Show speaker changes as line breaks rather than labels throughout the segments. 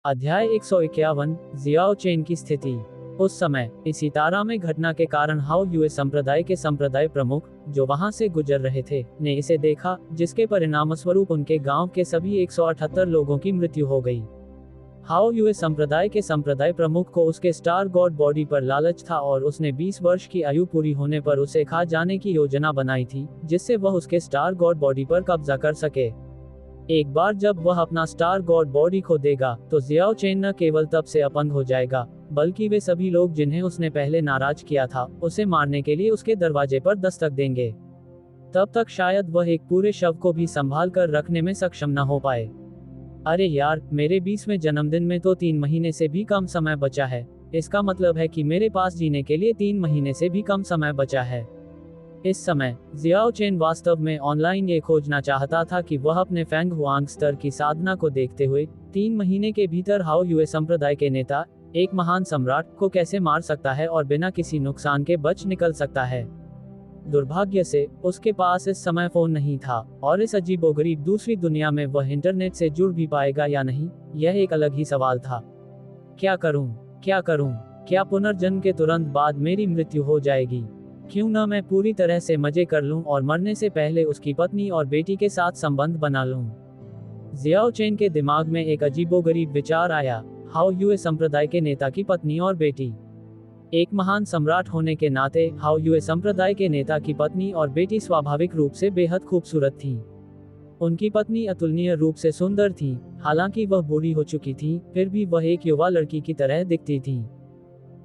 अध्याय 151 Xiao chain की स्थिति। उस समय इसी तारा में घटना के कारण हाओ यूए संप्रदाय के संप्रदाय प्रमुख जो वहां से गुजर रहे थे ने इसे देखा, जिसके परिणामस्वरूप उनके गांव के सभी 178 लोगों की मृत्यु हो गई। हाओ यूए संप्रदाय के संप्रदाय प्रमुख को उसके स्टार गॉड बॉडी पर लालच था और उसने 20 वर्ष की आयु पूरी होने पर उसे खा जाने की योजना बनाई थी, जिससे वह उसके स्टार गॉड बॉडी पर कब्जा कर सके। एक बार जब वह अपना स्टार गॉड बॉडी खो देगा तो जियाओ चेन न केवल तब से अपंग हो जाएगा, बल्कि वे सभी लोग जिन्हें उसने पहले नाराज किया था उसे मारने के लिए उसके दरवाजे पर दस्तक देंगे। तब तक शायद वह एक पूरे शव को भी संभाल कर रखने में सक्षम न हो पाए। अरे यार, मेरे 20वें जन्मदिन में तो 3 महीने से भी कम समय बचा है। इसका मतलब है कि मेरे पास जीने के लिए 3 महीने से भी कम समय बचा है। इस समय जियाओ चेन वास्तव में ऑनलाइन ये खोजना चाहता था कि वह अपने फेंग हुआंग स्तर की साधना को देखते हुए 3 महीने के भीतर हाओ यूए संप्रदाय के नेता, एक महान सम्राट को कैसे मार सकता है और बिना किसी नुकसान के बच निकल सकता है। दुर्भाग्य से उसके पास इस समय फोन नहीं था और इस अजीबोगरीब दूसरी दुनिया में वह इंटरनेट से जुड़ भी पाएगा या नहीं, यह एक अलग ही सवाल था। क्या करूं? क्या पुनर्जन्म के तुरंत बाद मेरी मृत्यु हो जाएगी? क्यों न मैं पूरी तरह से मजे कर लूं और मरने से पहले उसकी पत्नी और बेटी के साथ संबंध बना लूं। जियाओ चेन के दिमाग में एक अजीबोगरीब विचार आया। हाओ यूए संप्रदाय के नेता की पत्नी और बेटी। एक महान सम्राट होने के नाते हाओ यूए संप्रदाय के नेता की पत्नी और बेटी स्वाभाविक रूप से बेहद खूबसूरत थी। उनकी पत्नी अतुलनीय रूप से सुंदर थी। हालांकि वह बूढ़ी हो चुकी थी, फिर भी वह एक युवा लड़की की तरह दिखती थी।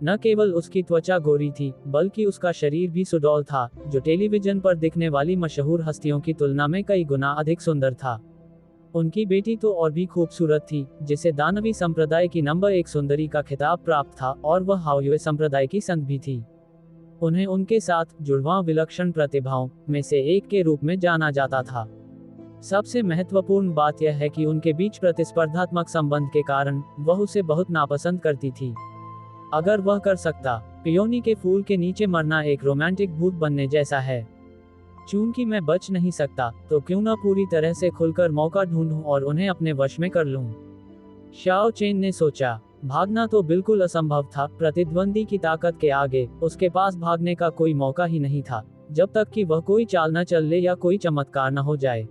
न केवल उसकी त्वचा गोरी थी, बल्कि उसका शरीर भी सुडौल था, जो टेलीविजन पर दिखने वाली मशहूर हस्तियों की तुलना में कई गुना अधिक सुंदर था। उनकी बेटी तो और भी खूबसूरत थी, जिसे दानवी संप्रदाय की नंबर 1 सुंदरी का खिताब प्राप्त था और वह हाओ यूए संप्रदाय की संत भी थी। उन्हें उनके साथ जुड़वां विलक्षण प्रतिभाओं में से एक के रूप में जाना जाता था। सबसे महत्वपूर्ण बात यह है कि उनके बीच प्रतिस्पर्धात्मक संबंध के कारण वह उसे बहुत नापसंद करती थी। अगर वह कर सकता, पियोनी के फूल के नीचे मरना एक रोमांटिक भूत बनने जैसा है। चूंकि मैं बच नहीं सकता, तो क्यों न पूरी तरह से खुलकर मौका ढूंढूं और उन्हें अपने वश में कर लूं। शाओ चेन ने सोचा। भागना तो बिल्कुल असंभव था। प्रतिद्वंदी की ताकत के आगे उसके पास भागने का कोई मौका ही नहीं था, जब तक कि वह कोई चाल न चल ले या कोई चमत्कार न हो जाए।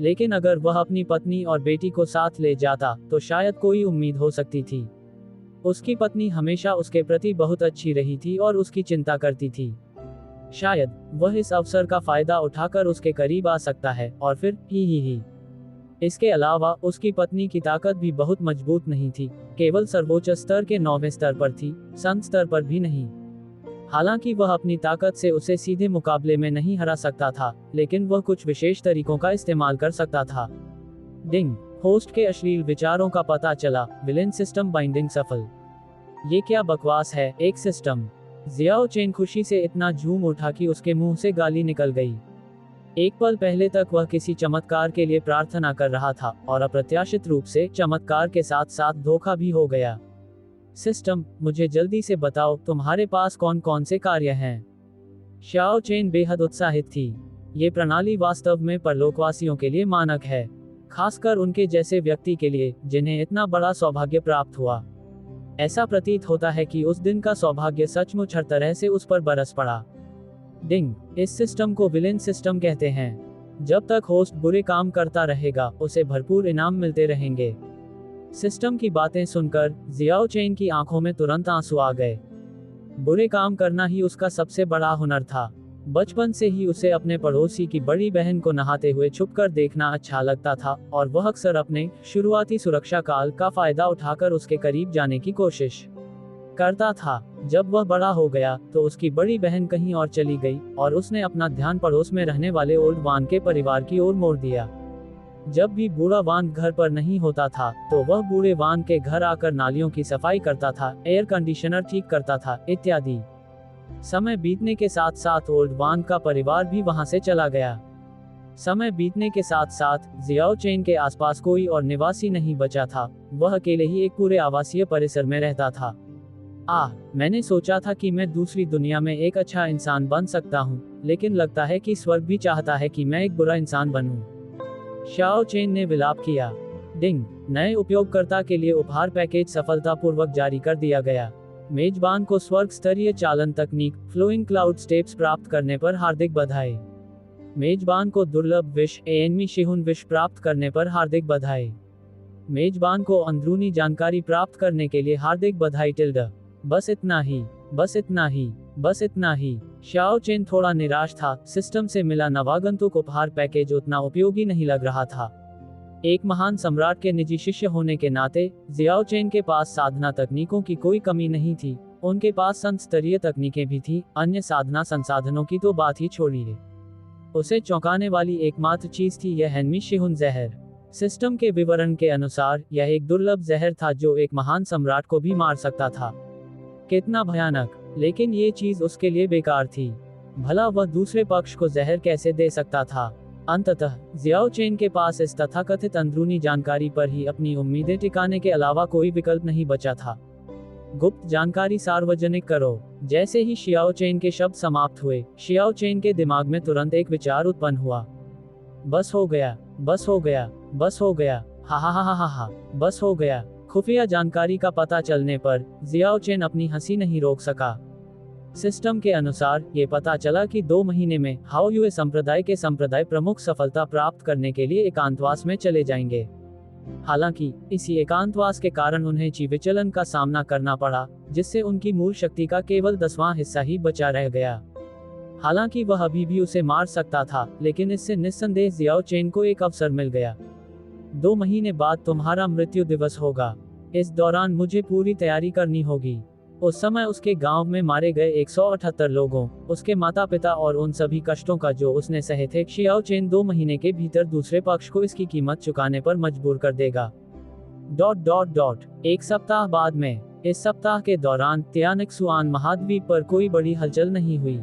लेकिन अगर वह अपनी पत्नी और बेटी को साथ ले जाता तो शायद कोई उम्मीद हो सकती थी। उसकी पत्नी हमेशा उसके प्रति बहुत अच्छी रही थी और उसकी चिंता करती थी। शायद वह इस अवसर का फायदा उठाकर उसके करीब आ सकता है और फिर ही। इसके अलावा उसकी पत्नी की ताकत भी बहुत मजबूत नहीं थी, केवल सर्वोच्च स्तर के 9वें स्तर पर थी, संत स्तर पर भी नहीं। हालांकि वह अपनी ताकत से उसे सीधे मुकाबले में नहीं हरा सकता था, लेकिन वह कुछ विशेष तरीकों का इस्तेमाल कर सकता था। डिंग, होस्ट के अश्लील विचारों का पता चला। विलेन सिस्टम बाइंडिंग सफल। ये क्या बकवास है, एक सिस्टम। जियाओ चेन खुशी से इतना झूम उठा कि उसके मुंह से गाली निकल गई। एक पल पहले तक वह किसी चमत्कार के लिए प्रार्थना कर रहा था और अप्रत्याशित रूप से चमत्कार के साथ साथ धोखा भी हो गया। सिस्टम, मुझे जल्दी से बताओ, तुम्हारे पास कौन कौन से कार्य हैं? शाओ चेन बेहद उत्साहित थी। ये प्रणाली वास्तव में परलोकवासियों के लिए मानक है, खासकर उनके जैसे व्यक्ति के लिए जिन्हें इतना बड़ा सौभाग्य प्राप्त हुआ। ऐसा प्रतीत होता है कि उस दिन का सौभाग्य सचमुच हर तरह से उस पर बरस पड़ा। डिंग, इस सिस्टम को विलेन सिस्टम कहते हैं। जब तक होस्ट बुरे काम करता रहेगा, उसे भरपूर इनाम मिलते रहेंगे। सिस्टम की बातें सुनकर जियाओ चेन की आंखों में तुरंत आंसू आ गए। बुरे काम करना ही उसका सबसे बड़ा हुनर था। बचपन से ही उसे अपने पड़ोसी की बड़ी बहन को नहाते हुए छुपकर देखना अच्छा लगता था और वह अक्सर अपने शुरुआती सुरक्षा काल का फायदा उठाकर उसके करीब जाने की कोशिश करता था। जब वह बड़ा हो गया तो उसकी बड़ी बहन कहीं और चली गई और उसने अपना ध्यान पड़ोस में रहने वाले ओल्ड वान के परिवार की ओर मोड़ दिया। जब भी बूढ़ा वान घर पर नहीं होता था तो वह बूढ़े वान के घर आकर नालियों की सफाई करता था, एयर कंडीशनर ठीक करता था, इत्यादि। समय बीतने के साथ साथ ओल्ड वान का परिवार भी वहां से चला गया। समय बीतने के साथ साथ जियाओ चेन के आसपास कोई और निवासी नहीं बचा था। वह अकेले ही एक पूरे आवासीय परिसर में रहता था। मैंने सोचा था कि मैं दूसरी दुनिया में एक अच्छा इंसान बन सकता हूँ, लेकिन लगता है कि स्वर्ग भी चाहता है कि मैं एक बुरा इंसान बनूं। शाओ चेन ने विलाप किया। डिंग, नए उपयोगकर्ता के लिए उपहार पैकेज सफलतापूर्वक जारी कर दिया गया। मेजबान को स्वर्ग स्तरीय चालन तकनीक फ्लोइंग क्लाउड स्टेप्स प्राप्त करने पर हार्दिक बधाई। मेजबान को दुर्लभ विश एएनमी शिहुन विश प्राप्त करने पर हार्दिक बधाई। मेजबान को अंदरूनी जानकारी प्राप्त करने के लिए हार्दिक बधाई टिल्डा। बस इतना ही, बस इतना ही, बस इतना ही। शाओ चेन थोड़ा निराश था। सिस्टम से मिला नवागंतुक उपहार पैकेज उतना उपयोगी नहीं लग रहा था। एक महान सम्राट के निजी शिष्य होने के नाते जियाओ चेन के पास साधना तकनीकों की कोई कमी नहीं थी। उनके पास संत स्तरीय तकनीकें भी थी, अन्य साधना संसाधनों की तो बात ही छोड़िए। उसे चौंकाने वाली एकमात्र चीज थी यह हेनमी शिहुन जहर। सिस्टम के विवरण के अनुसार यह एक दुर्लभ जहर था जो एक महान सम्राट को भी मार सकता था। कितना भयानक, लेकिन ये चीज उसके लिए बेकार थी। भला वह दूसरे पक्ष को जहर कैसे दे सकता था। अंततः जियाओ चेन के पास इस तथाकथित अंदरूनी जानकारी पर ही अपनी उम्मीदें टिकाने के अलावा कोई विकल्प नहीं बचा था। गुप्त जानकारी सार्वजनिक करो। जैसे ही शियाओ चेन के शब्द समाप्त हुए, शियाओ चेन के दिमाग में तुरंत एक विचार उत्पन्न हुआ। बस हो गया, बस हो गया, बस हो गया, हा हा हा हा हा, बस हो गया। खुफिया जानकारी का पता चलने पर जियाओ चेन अपनी हंसी नहीं रोक सका। सिस्टम के अनुसार ये पता चला कि 2 महीने में हाओ युए संप्रदाय के संप्रदाय प्रमुख सफलता प्राप्त करने के लिए एकांतवास में चले जाएंगे। हालांकि इसी एकांतवास के कारण उन्हें ची विचलन का सामना करना पड़ा, जिससे उनकी मूल शक्ति का केवल 10वां हिस्सा ही बचा रह गया। हालांकि वह अभी भी उसे मार सकता था, लेकिन इससे निस्संदेह जियाओ चेन को एक अवसर मिल गया। 2 महीने बाद तुम्हारा मृत्यु दिवस होगा। इस दौरान मुझे पूरी तैयारी करनी होगी। उस समय उसके गांव में मारे गए 178 लोगों, उसके माता पिता और उन सभी कष्टों का जो उसने सहे थे, शियाओ चेन 2 महीने के भीतर दूसरे पक्ष को इसकी कीमत चुकाने पर मजबूर कर देगा। ... 1 सप्ताह बाद में। इस सप्ताह के दौरान तियानक्सुआन महाद्वीप पर कोई बड़ी हलचल नहीं हुई।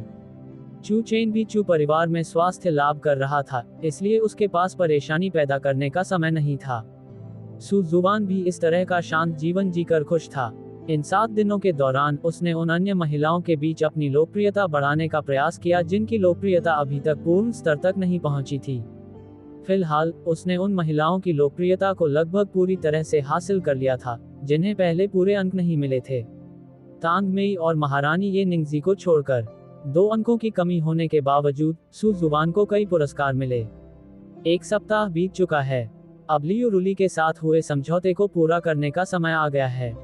चू चेन भी चू परिवार में स्वास्थ्य लाभ कर रहा था, इसलिए उसके पास परेशानी पैदा करने का समय नहीं था। सू जुबान भी इस तरह का शांत जीवन जीकर खुश था। इन 7 दिनों के दौरान उसने उन अन्य महिलाओं के बीच अपनी लोकप्रियता बढ़ाने का प्रयास किया जिनकी लोकप्रियता अभी तक पूर्ण स्तर तक नहीं पहुंची थी। फिलहाल उसने उन महिलाओं की लोकप्रियता को लगभग पूरी तरह से हासिल कर लिया था, जिन्हें पहले पूरे अंक नहीं मिले थे। तांग मेई और महारानी ये निंगजी को छोड़कर 2 अंकों की कमी होने के बावजूद सू जुबान को कई पुरस्कार मिले। 1 सप्ताह बीत चुका है। अब लियू रुली के साथ हुए समझौते को पूरा करने का समय आ गया है।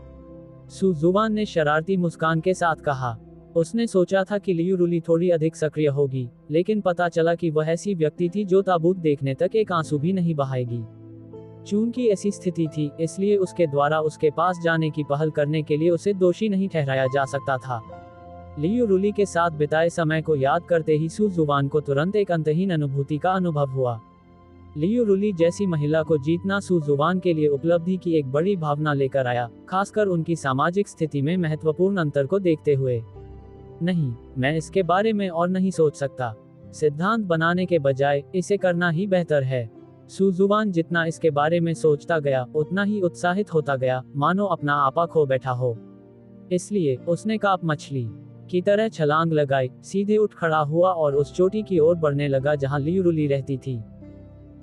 सू जुबान ने शरारती मुस्कान के साथ कहा। उसने सोचा था कि लियू रुली थोड़ी अधिक सक्रिय होगी, लेकिन पता चला कि वह ऐसी व्यक्ति थी जो ताबूत देखने तक एक आंसू भी नहीं बहाएगी। चून की ऐसी स्थिति थी, इसलिए उसके द्वारा उसके पास जाने की पहल करने के लिए उसे दोषी नहीं ठहराया जा सकता था। लियू रुली के साथ बिताए समय को याद करते ही सू जुबान को तुरंत एक अंतहीन अनुभूति का अनुभव हुआ। लियू रुली जैसी महिला को जीतना सू जुबान के लिए उपलब्धि की एक बड़ी भावना लेकर आया, खासकर उनकी सामाजिक स्थिति में महत्वपूर्ण अंतर को देखते हुए। नहीं, मैं इसके बारे में और नहीं सोच सकता। सिद्धांत बनाने के बजाय इसे करना ही बेहतर है। सू जुबान जितना इसके बारे में सोचता गया, उतना ही उत्साहित होता गया, मानो अपना आपा खो बैठा हो। इसलिए उसने काप मछली की तरह छलांग लगाई, सीधे उठ खड़ा हुआ और उस चोटी की ओर बढ़ने लगा जहां लियू रुली रहती थी।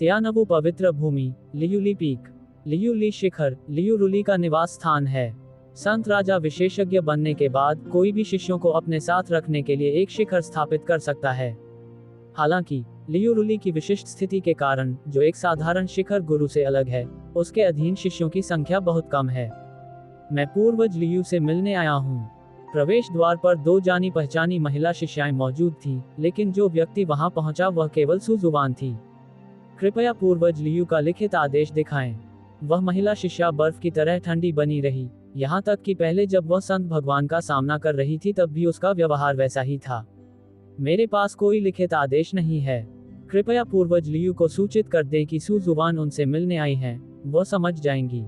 त्यानबू पवित्र भूमि, लियूली पीक, लियूली शिखर, लियू रुली का निवास स्थान है। संत राजा विशेषज्ञ बनने के बाद कोई भी शिष्यों को अपने साथ रखने के लिए एक शिखर स्थापित कर सकता है। हालांकि लियू रुली की विशिष्ट स्थिति के कारण, जो एक साधारण शिखर गुरु से अलग है, उसके अधीन शिष्यों की संख्या बहुत कम है। मैं पूर्वज लियू से मिलने आया हूँ। प्रवेश द्वार पर 2 जानी पहचानी महिला शिष्याएं मौजूद थीं, लेकिन जो व्यक्ति वहां पहुंचा वह केवल सू जुबान थी। कृपया पूर्वज लियू का लिखित आदेश दिखाएं। वह महिला शिष्या बर्फ की तरह ठंडी बनी रही, यहाँ तक कि पहले जब वह संत भगवान का सामना कर रही थी तब भी उसका व्यवहार वैसा ही था। मेरे पास कोई लिखित आदेश नहीं है। कृपया पूर्वज लियू को सूचित कर दें कि सू जुबान उनसे मिलने आई हैं, वह समझ जाएंगी।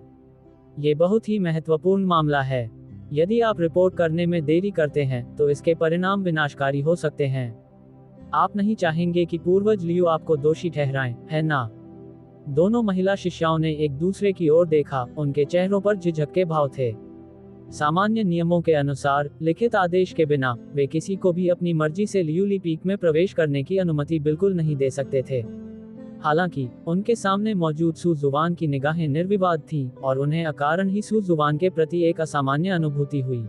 ये बहुत ही महत्वपूर्ण मामला है। यदि आप रिपोर्ट करने में देरी करते हैं तो इसके परिणाम विनाशकारी हो सकते हैं। आप नहीं चाहेंगे कि पूर्वज लियू आपको दोषी ठहराएं, है ना? दोनों महिला शिष्याओं ने एक दूसरे की ओर देखा, उनके चेहरों पर झिझक के भाव थे। सामान्य नियमों के अनुसार लिखित आदेश के बिना वे किसी को भी अपनी मर्जी से लियूली पीक में प्रवेश करने की अनुमति बिल्कुल नहीं दे सकते थे। हालांकि उनके सामने मौजूद सू जुबान की निगाहें निर्विवाद थीं और उन्हें अकारण ही सू जुबान के प्रति एक असामान्य अनुभूति हुई।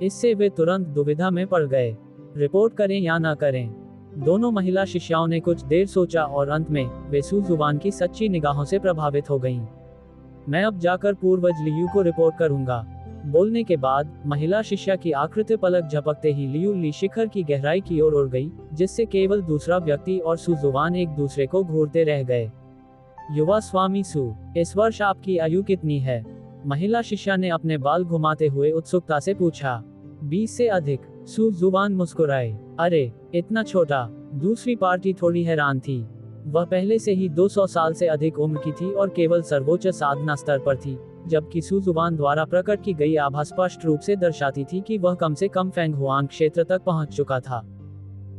इससे वे तुरंत दुविधा में पड़ गए, रिपोर्ट करें या ना करें। दोनों महिला शिष्याओं ने कुछ देर सोचा और अंत में वे सू जुबान की सच्ची निगाहों से प्रभावित हो गईं। मैं अब जाकर पूर्वज लियू को रिपोर्ट करूंगा। बोलने के बाद महिला शिष्या की आकृति पलक झपकते ही लियू ली शिखर की गहराई की ओर उड़ गई, जिससे केवल दूसरा व्यक्ति और सू जुबान एक दूसरे को घूरते रह गए। युवा स्वामी सू, इस वर्ष आपकी आयु कितनी है? महिला शिष्या ने अपने बाल घुमाते हुए उत्सुकता से पूछा। 20 से अधिक, सू जुबान मुस्कुराए। अरे, इतना छोटा? दूसरी पार्टी थोड़ी हैरान थी। वह पहले से ही 200 साल से अधिक उम्र की थी और केवल सर्वोच्च साधना स्तर पर थी, जबकि सू जुबान द्वारा प्रकट की गई आभा स्पष्ट रूप से दर्शाती थी कि वह कम से कम फेंग हुआंग क्षेत्र तक पहुंच चुका था।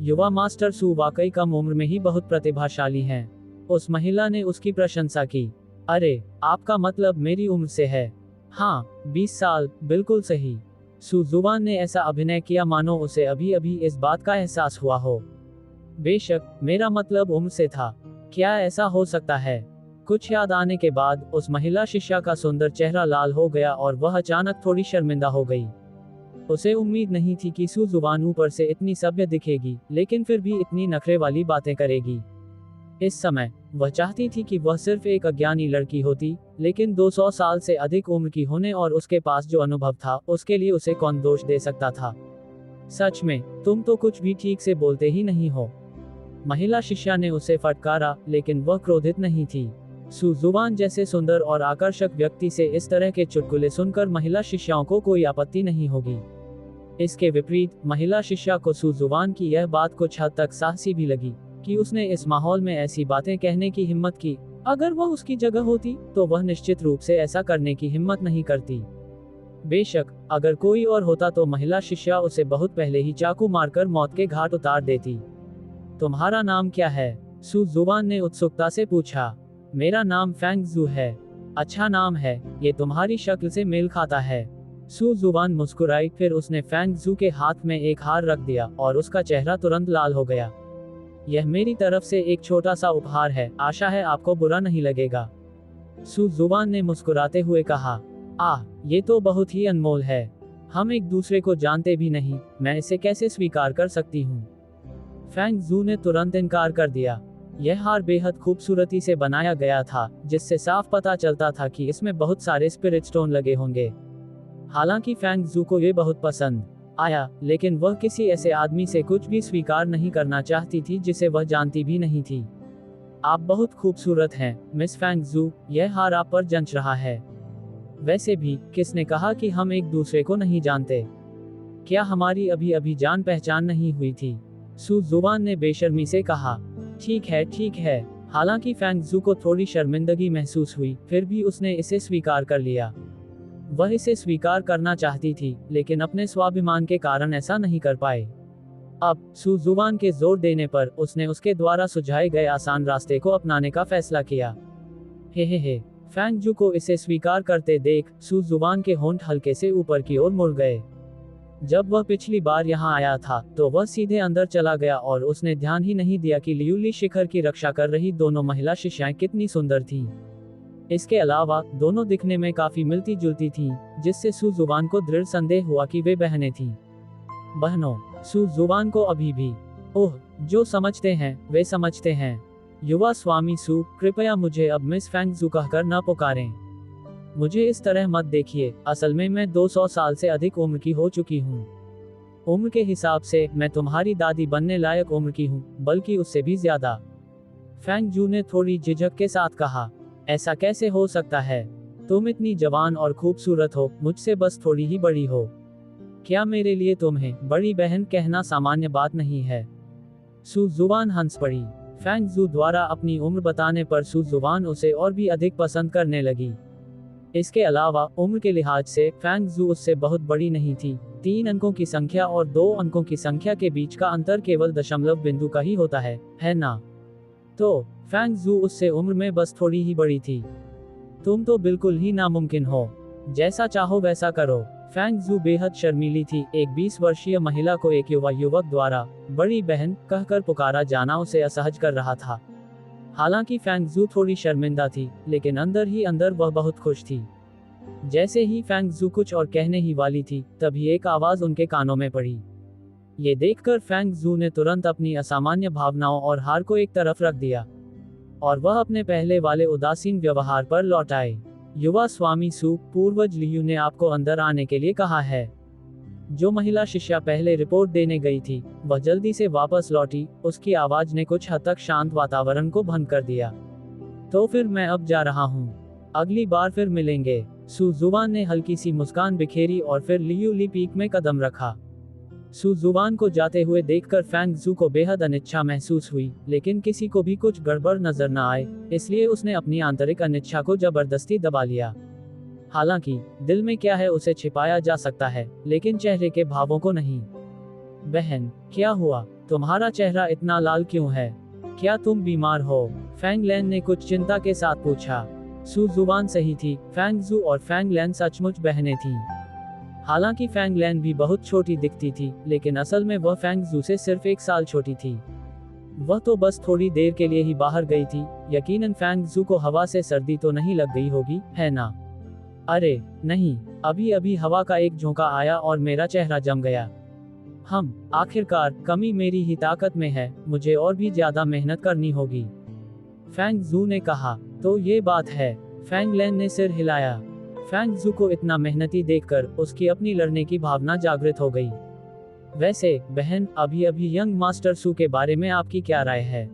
युवा मास्टर सू वाकई कम उम्र में ही बहुत प्रतिभाशाली हैं। उस महिला ने उसकी प्रशंसा की। अरे, आपका मतलब मेरी उम्र से है? हाँ, 20 साल, बिल्कुल सही। सू जुबान ने ऐसा अभिनय किया मानो उसे अभी अभी इस बात का एहसास हुआ हो। बेशक, मेरा मतलब उम्र से था। क्या ऐसा हो सकता है? कुछ याद आने के बाद उस महिला शिष्या का सुंदर चेहरा लाल हो गया और वह अचानक थोड़ी शर्मिंदा हो गई। उसे उम्मीद नहीं थी कि सू जुबान ऊपर से इतनी सभ्य दिखेगी, लेकिन फिर भी इतनी नखरे वाली बातें करेगी। इस समय वह चाहती थी कि वह सिर्फ एक अज्ञानी लड़की होती, लेकिन 200 साल से अधिक उम्र की होने और उसके पास जो अनुभव था, उसके लिए उसे कौन दोष दे सकता था? सच में, तुम तो कुछ भी ठीक से बोलते ही नहीं हो। महिला शिष्या ने उसे फटकारा, लेकिन वह क्रोधित नहीं थी। सू जुबान जैसे सुंदर और आकर्षक व्यक्ति से इस तरह के चुटकुले सुनकर महिला शिष्याओं को कोई आपत्ति नहीं होगी। इसके विपरीत महिला शिष्या को सू जुबान की यह बात कुछ हद तक साहसी भी लगी कि उसने इस माहौल में ऐसी बातें कहने की हिम्मत की। अगर वह उसकी जगह होती तो वह निश्चित रूप से ऐसा करने की हिम्मत नहीं करती। बेशक, अगर कोई और होता तो महिला शिष्या उसे बहुत पहले ही चाकू मारकर मौत के घाट उतार देती। तुम्हारा नाम क्या है? सू जुबान ने उत्सुकता से पूछा। मेरा नाम फेंग जू है। अच्छा नाम है, ये तुम्हारी शक्ल से मेल खाता है। सू जुबान मुस्कुराई, फिर उसने फेंग जू के हाथ में एक हार रख दिया और उसका चेहरा तुरंत लाल हो गया। यह मेरी तरफ से एक छोटा सा उपहार है, आशा है आपको बुरा नहीं लगेगा। सू जुबान ने मुस्कुराते हुए कहा। ये तो बहुत ही अनमोल है। हम एक दूसरे को जानते भी नहीं, मैं इसे कैसे स्वीकार कर सकती हूँ? फेंग जू ने तुरंत इनकार कर दिया। यह हार बेहद खूबसूरती से बनाया गया था, जिससे साफ पता चलता था कि इसमें बहुत सारे स्पिरिट स्टोन लगे होंगे। हालांकि फेंग जू को ये बहुत पसंद आया, लेकिन वह किसी ऐसे आदमी से कुछ भी स्वीकार नहीं करना चाहती थी जिसे वह जानती भी नहीं थी। आप बहुत खूबसूरत हैं, मिस फेंग जू, यह हार आप पर जंच रहा है। वैसे भी, किसने कहा कि हम एक दूसरे को नहीं जानते? क्या हमारी अभी अभी जान पहचान नहीं हुई थी? सू जुबान ने बेशर्मी से कहा। ठीक है, ठीक है। हालांकि फेंग जू को थोड़ी शर्मिंदगी महसूस हुई, फिर भी उसने इसे स्वीकार कर लिया। वह इसे स्वीकार करना चाहती थी, लेकिन अपने स्वाभिमान के कारण ऐसा नहीं कर पाए। अब सू जुबान के जोर देने पर उसने उसके द्वारा सुझाए गए आसान रास्ते को अपनाने का फैसला किया। हे। फेंग जू को इसे स्वीकार करते देख सू जुबान के होंठ हल्के से ऊपर की ओर मुड़ गए। जब वह पिछली बार यहाँ आया था तो वह सीधे अंदर चला गया और उसने ध्यान ही नहीं दिया कि लियूली शिखर की रक्षा कर रही दोनों महिला शिष्याएं कितनी सुंदर थीं। इसके अलावा दोनों दिखने में काफी मिलती जुलती थीं, जिससे सू जुबान को दृढ़ संदेह हुआ कि वे बहनें थीं। बहनों, सू जुबान को अभी भी, ओह, जो समझते हैं वे समझते हैं। युवा स्वामी सू, कृपया मुझे अब मिस फेंग जू कहकर न पुकारें। मुझे इस तरह मत देखिए, असल में मैं 200 साल से अधिक उम्र की हो चुकी हूँ। उम्र के हिसाब से मैं तुम्हारी दादी बनने लायक उम्र की हूँ, बल्कि उससे भी ज्यादा। फेंग जू ने थोड़ी झिझक के साथ कहा। ऐसा कैसे हो सकता है? तुम इतनी जवान और खूबसूरत हो, मुझसे बस थोड़ी ही बड़ी हो। क्या मेरे लिए तुम्हें बड़ी बहन कहना सामान्य बात नहीं है? सू जुबान हंस पड़ी। फेंग जू द्वारा अपनी उम्र बताने पर सू जुबान उसे और भी अधिक पसंद करने लगी। इसके अलावा उम्र के लिहाज से फेंग जू उससे बहुत बड़ी नहीं थी। 3 अंकों की संख्या और 2 अंकों की संख्या के बीच का अंतर केवल दशमलव बिंदु का ही होता है ना? तो फेंग जू उससे उम्र में बस थोड़ी ही बड़ी थी। तुम तो बिल्कुल ही नामुमकिन हो। जैसा चाहो वैसा करो। फेंग जू बेहद शर्मीली थी। एक 20 वर्षीय महिला को एक युवा युवक द्वारा बड़ी बहन कहकर पुकारा जाना उसे असहज कर रहा था। हालांकि फैंग जू थोड़ी शर्मिंदा थी, लेकिन अंदर ही अंदर वह बहुत खुश थी। जैसे ही फैंग जू कुछ और कहने ही वाली थी, तभी एक आवाज उनके कानों में पड़ी। ये देखकर फैंग जू ने तुरंत अपनी असामान्य भावनाओं और हार को एक तरफ रख दिया, और वह अपने पहले वाले उदासीन व्यवहार पर लौट आए। युवा स्वामी सू, पूर्वज लियू ने आपको अंदर आने के लिए कहा है। जो महिला शिष्या पहले रिपोर्ट देने गई थी, वह जल्दी से वापस लौटी। उसकी आवाज ने कुछ हद तक शांत वातावरण को भंग कर दिया। तो फिर मैं अब जा रहा हूँ, अगली बार फिर मिलेंगे। सू जुबान ने हल्की सी मुस्कान बिखेरी और फिर लियू ली पीक में कदम रखा। सू जुबान को जाते हुए देखकर फैंग जू को बेहद अनिच्छा महसूस हुई, लेकिन किसी को भी कुछ गड़बड़ नजर न आए, इसलिए उसने अपनी आंतरिक अनिच्छा को जबरदस्ती दबा लिया। हालांकि दिल में क्या है उसे छिपाया जा सकता है, लेकिन चेहरे के भावों को नहीं। बहन, क्या हुआ? तुम्हारा चेहरा इतना लाल क्यों है? क्या तुम बीमार हो? फैंग लैन ने कुछ चिंता के साथ पूछा। सू जुबान सही थी, फैंग जू और फैंग लैन सचमुच बहनें थीं। हालांकि फैंग लैन भी बहुत छोटी दिखती थी, लेकिन असल में वह फैंग जू से सिर्फ 1 साल छोटी थी। वह तो बस थोड़ी देर के लिए ही बाहर गई थी। यकीनन फैंग जू को हवा से सर्दी तो नहीं लग गई होगी, है ना? अरे नहीं, अभी अभी हवा का एक झोंका आया और मेरा चेहरा जम गया। आखिरकार कमी मेरी ही ताकत में है, मुझे और भी ज्यादा मेहनत करनी होगी, फैंग जू ने कहा। तो ये बात है, फैंग लैन ने सिर हिलाया। फैंग जू को इतना मेहनती देखकर उसकी अपनी लड़ने की भावना जागृत हो गई। वैसे बहन, अभी अभी यंग मास्टर सू के बारे में आपकी क्या राय है?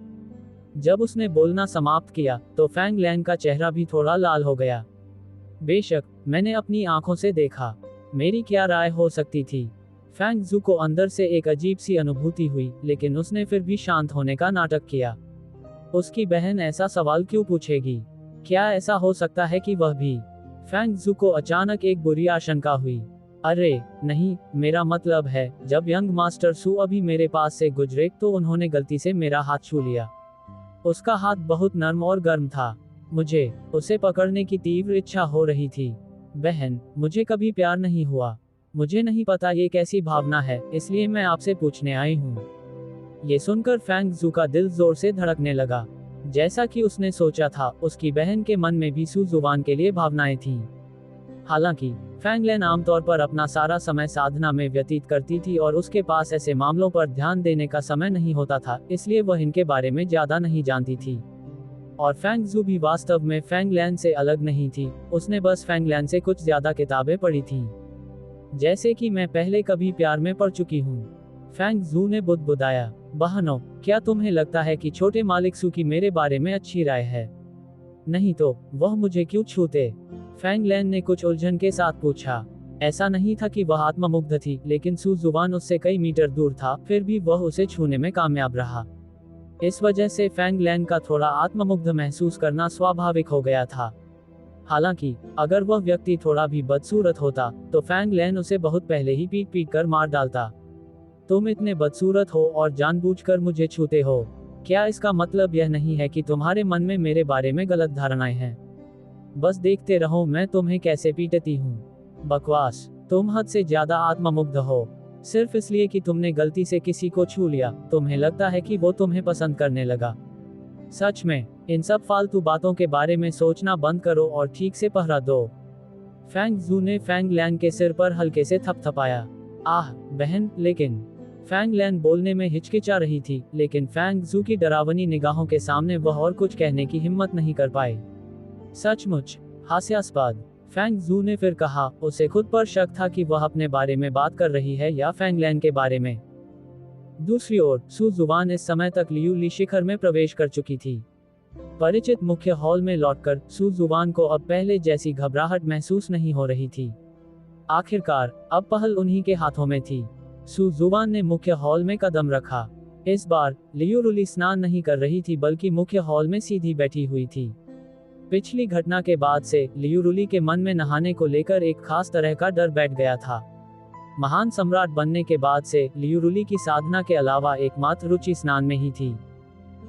जब उसने बोलना समाप्त किया, तो फैंग लैन का चेहरा भी थोड़ा लाल हो गया। बेशक, मैंने अपनी आंखों से देखा। मेरी क्या राय हो सकती थी? फैंग जू को अंदर से एक अजीब सी अनुभूति हुई, लेकिन उसने फिर भी शांत होने का नाटक किया। उसकी बहन ऐसा सवाल क्यों पूछेगी? क्या ऐसा हो सकता है कि वह भी? फैंग जू को अचानक एक बुरी आशंका हुई। अरे नहीं, मेरा मतलब है, जब यंग मास्टर सू अभी मेरे पास से गुजरे तो उन्होंने गलती से मेरा हाथ छू लिया। उसका हाथ बहुत नर्म और गर्म था। मुझे उसे पकड़ने की तीव्र इच्छा हो रही थी। बहन, मुझे कभी प्यार नहीं हुआ। मुझे नहीं पता ये कैसी भावना है, इसलिए मैं आपसे पूछने आई हूँ। ये सुनकर फैंग जू का दिल जोर से धड़कने लगा। जैसा कि उसने सोचा था, उसकी बहन के मन में भी सू जुबान के लिए भावनाएं थीं। हालांकि फैंग लैन आमतौर पर अपना सारा समय साधना में व्यतीत करती थी और उसके पास ऐसे मामलों पर ध्यान देने का समय नहीं होता था, इसलिए वह इनके बारे में ज्यादा नहीं जानती थी। और फैंग जू भी वास्तव में फैंग लैन से अलग नहीं थी, उसने बस फैंग लैन से कुछ ज्यादा किताबें पढ़ी थीं। जैसे कि मैं पहले कभी प्यार में पड़ चुकी हूँ, फैंग जू ने बुदबुदाया। बहनों, क्या तुम्हें लगता है कि छोटे मालिक सू की मेरे बारे में अच्छी राय है? नहीं तो वह मुझे क्यों छूते? फैंग लैन ने कुछ उलझन के साथ पूछा। ऐसा नहीं था कि वह आत्ममुग्ध थी, लेकिन सू जुबान उससे कई मीटर दूर था, फिर भी वह उसे छूने में कामयाब रहा। इस वजह से फैंग लैन का थोड़ा आत्ममुग्ध महसूस करना स्वाभाविक हो गया था। हालांकि अगर वह व्यक्ति थोड़ा भी बदसूरत होता, तो फैंग लैन उसे बहुत पहले ही पीट पीट कर मार डालता। तुम इतने बदसूरत हो और जानबूझकर मुझे छूते हो। क्या इसका मतलब यह नहीं है कि तुम्हारे मन में मेरे बारे में गलत धारणाएं हैं? बस देखते रहो मैं तुम्हें कैसे पीटती हूँ। बकवास, तुम हद से ज्यादा आत्ममुग्ध हो। सिर्फ इसलिए कि तुमने गलती से किसी को छू लिया, तुम्हें लगता है कि वो तुम्हें पसंद करने लगा। सच में, इन सब फालतू बातों के बारे में सोचना बंद करो और ठीक से पहरा दो। फैंग जू ने फैंग लैन के सिर पर हल्के से थपथपाया। आह बहन, लेकिन फैंग लैन बोलने में हिचकिचा रही थी, लेकिन फैंग जू की डरावनी निगाहों के सामने वह और कुछ कहने की हिम्मत नहीं कर पाई। सचमुच हास्यास्पद, फैंग जू ने फिर कहा। उसे खुद पर शक था कि वह अपने बारे में बात कर रही है या फैंग लैन के बारे में। दूसरी ओर सू जुबान इस समय तक लियू ली शिखर में प्रवेश कर चुकी थी। परिचित मुख्य हॉल में लौटकर सू जुबान को अब पहले जैसी घबराहट महसूस नहीं हो रही थी। आखिरकार अब पहल उन्हीं के हाथों में थी। सू जुबान ने मुख्य हॉल में कदम रखा। इस बार लियू रुली स्नान नहीं कर रही थी, बल्कि मुख्य हॉल में सीधी बैठी हुई थी। पिछली घटना के बाद से लियू रुली के मन में नहाने को लेकर एक खास तरह का डर बैठ गया था। महान सम्राट बनने के बाद से लियू रुली की साधना के अलावा एकमात्र रुचि स्नान में ही थी।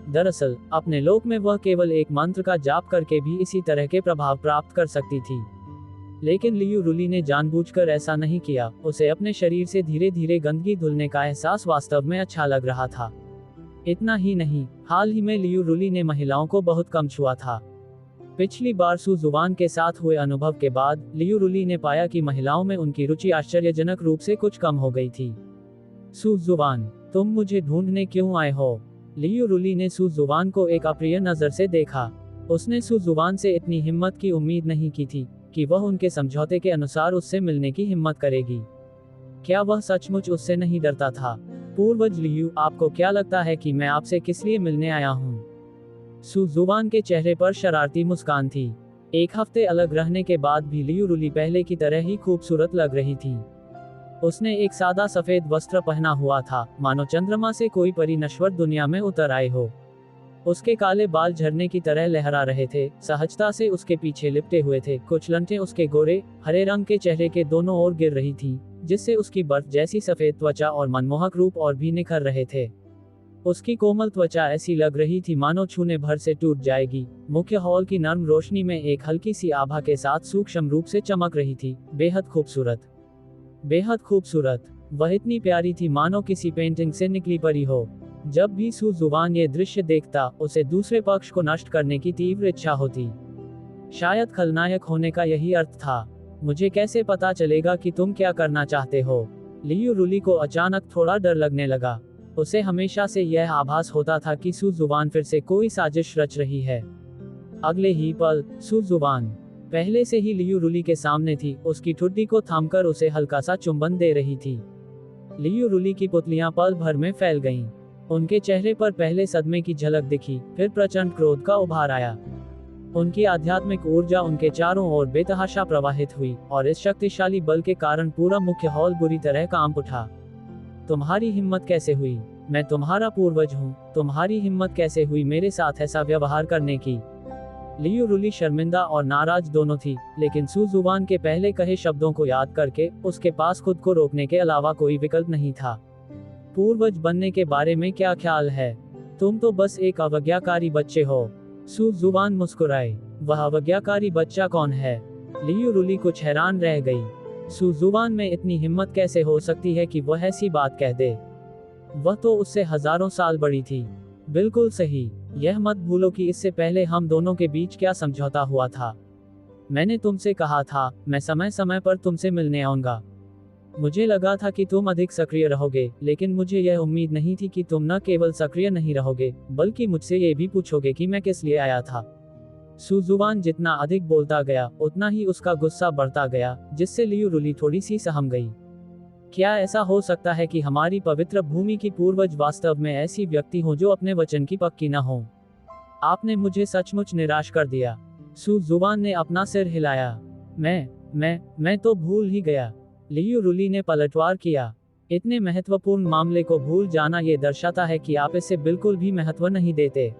दरअसल अपने लोक में वह केवल एक मंत्र का जाप करके भी इसी तरह के प्रभाव प्राप्त कर सकती थी। लेकिन लियू रुली ने जानबूझकर ऐसा नहीं किया। उसे अपने शरीर से धीरे धीरे गंदगी धुलने का एहसास वास्तव में अच्छा लग रहा था। इतना ही नहीं, हाल ही में लियू रुली ने महिलाओं को बहुत कम छुआ था। पिछली बार सू जुवान के साथ हुए अनुभव के बाद लियू रुली ने पाया कि महिलाओं में उनकी रुचि आश्चर्यजनक रूप से कुछ कम हो गई थी। सू जुवान, तुम मुझे ढूंढने क्यों आए हो? लियू रुली ने सू जुवान को एक अप्रिय नजर से देखा। उसने सू जुवान से इतनी हिम्मत की उम्मीद नहीं की थी कि वह उनके समझौते के अनुसार उससे मिलने की हिम्मत करेगी। क्या वह सचमुच उससे नहीं डरता था? पूर्वज लियू, आपको क्या लगता है कि मैं आपसे किस लिए मिलने आया हूँ? सू जुवान के चेहरे पर शरारती मुस्कान थी। एक हफ्ते अलग रहने के बाद भी लियू रुली पहले की तरह ही खूबसूरत लग रही थी। उसने एक सादा सफेद वस्त्र पहना हुआ था, मानो चंद्रमा से कोई परी नश्वर दुनिया में उतर आए हो। उसके काले बाल झरने की तरह लहरा रहे थे, सहजता से उसके पीछे लिपटे हुए थे। कुछ लंठें उसके गोरे हरे रंग के चेहरे के दोनों ओर गिर रही थीं, जिससे उसकी बर्फ जैसी सफेद त्वचा और मनमोहक रूप और भी निखर रहे थे। उसकी कोमल त्वचा ऐसी लग रही थी मानो छूने भर से टूट जाएगी। मुख्य हॉल की नर्म रोशनी में एक हल्की सी आभा के साथ सूक्ष्म रूप से चमक रही थी। बेहद खूबसूरत, बेहद खूबसूरत। वह इतनी प्यारी थी मानो किसी पेंटिंग से निकली परी हो। जब भी सू जुवान ये दृश्य देखता, उसे दूसरे पक्ष को नष्ट करने की तीव्र इच्छा होती। शायद खलनायक होने का यही अर्थ था। मुझे कैसे पता चलेगा कि तुम क्या करना चाहते हो? लियू रुली को अचानक थोड़ा डर लगने लगा। उसे हमेशा से यह आभास होता था कि सू जुवान फिर से कोई साजिश रच रही है। अगले ही पल सू जुवान पहले से ही लियू रुली के सामने थी, उसकी ठुड्डी को थामकर उसे हल्का सा चुंबन दे रही थी। लियू रुली की पुतलियां पल भर में फैल गईं। उनके चेहरे पर पहले सदमे की झलक दिखी, फिर प्रचंड क्रोध का उभार आया। उनकी आध्यात्मिक ऊर्जा उनके चारों ओर बेतहाशा प्रवाहित हुई, और इस शक्तिशाली बल के कारण पूरा मुख्य हॉल बुरी तरह कांप उठा। तुम्हारी हिम्मत कैसे हुई? मैं तुम्हारा पूर्वज हूँ, तुम्हारी हिम्मत कैसे हुई मेरे साथ ऐसा व्यवहार करने की? लियू रुली शर्मिंदा और नाराज दोनों थी, लेकिन सू जुवान के पहले कहे शब्दों को याद करके उसके पास खुद को रोकने के अलावा कोई विकल्प नहीं था। पूर्वज बनने के बारे में क्या ख्याल है? तुम तो बस एक अवज्ञाकारी बच्चे हो। सू जुवान मुस्कुराए। वह अवज्ञाकारी बच्चा कौन है? लियू रुली कुछ हैरान रह गई। सू जुवान में इतनी हिम्मत कैसे हो सकती है कि वह ऐसी बात कह दे? वह तो उससे हजारों साल बड़ी थी। बिल्कुल सही। यह मत भूलो कि इससे पहले हम दोनों के बीच क्या समझौता हुआ था। मैंने तुमसे कहा था, मैं समय समय पर तुमसे मिलने आऊंगा। मुझे लगा था कि तुम अधिक सक्रिय रहोगे, लेकिन मुझे यह उम्मीद नहीं थी कि तुम न केवल सक्रिय नहीं रहोगे, बल्कि मुझसे ये भी पूछोगे कि मैं किस लिए आया था। सू जुवान जितना अधिक बोलता गया, उतना ही उसका गुस्सा बढ़ता गया, जिससे लियू रुली थोड़ी सी सहम गई। क्या ऐसा हो सकता है कि हमारी पवित्र भूमि की पूर्वज वास्तव में ऐसी व्यक्ति हो जो अपने वचन की पक्की न हो? आपने मुझे सचमुच निराश कर दिया। सू जुवान ने अपना सिर हिलाया। मैं तो भूल ही गया। लियू रुली ने पलटवार किया। इतने महत्वपूर्ण मामले को भूल जाना ये दर्शाता है कि आप इसे बिल्कुल भी महत्व नहीं देते।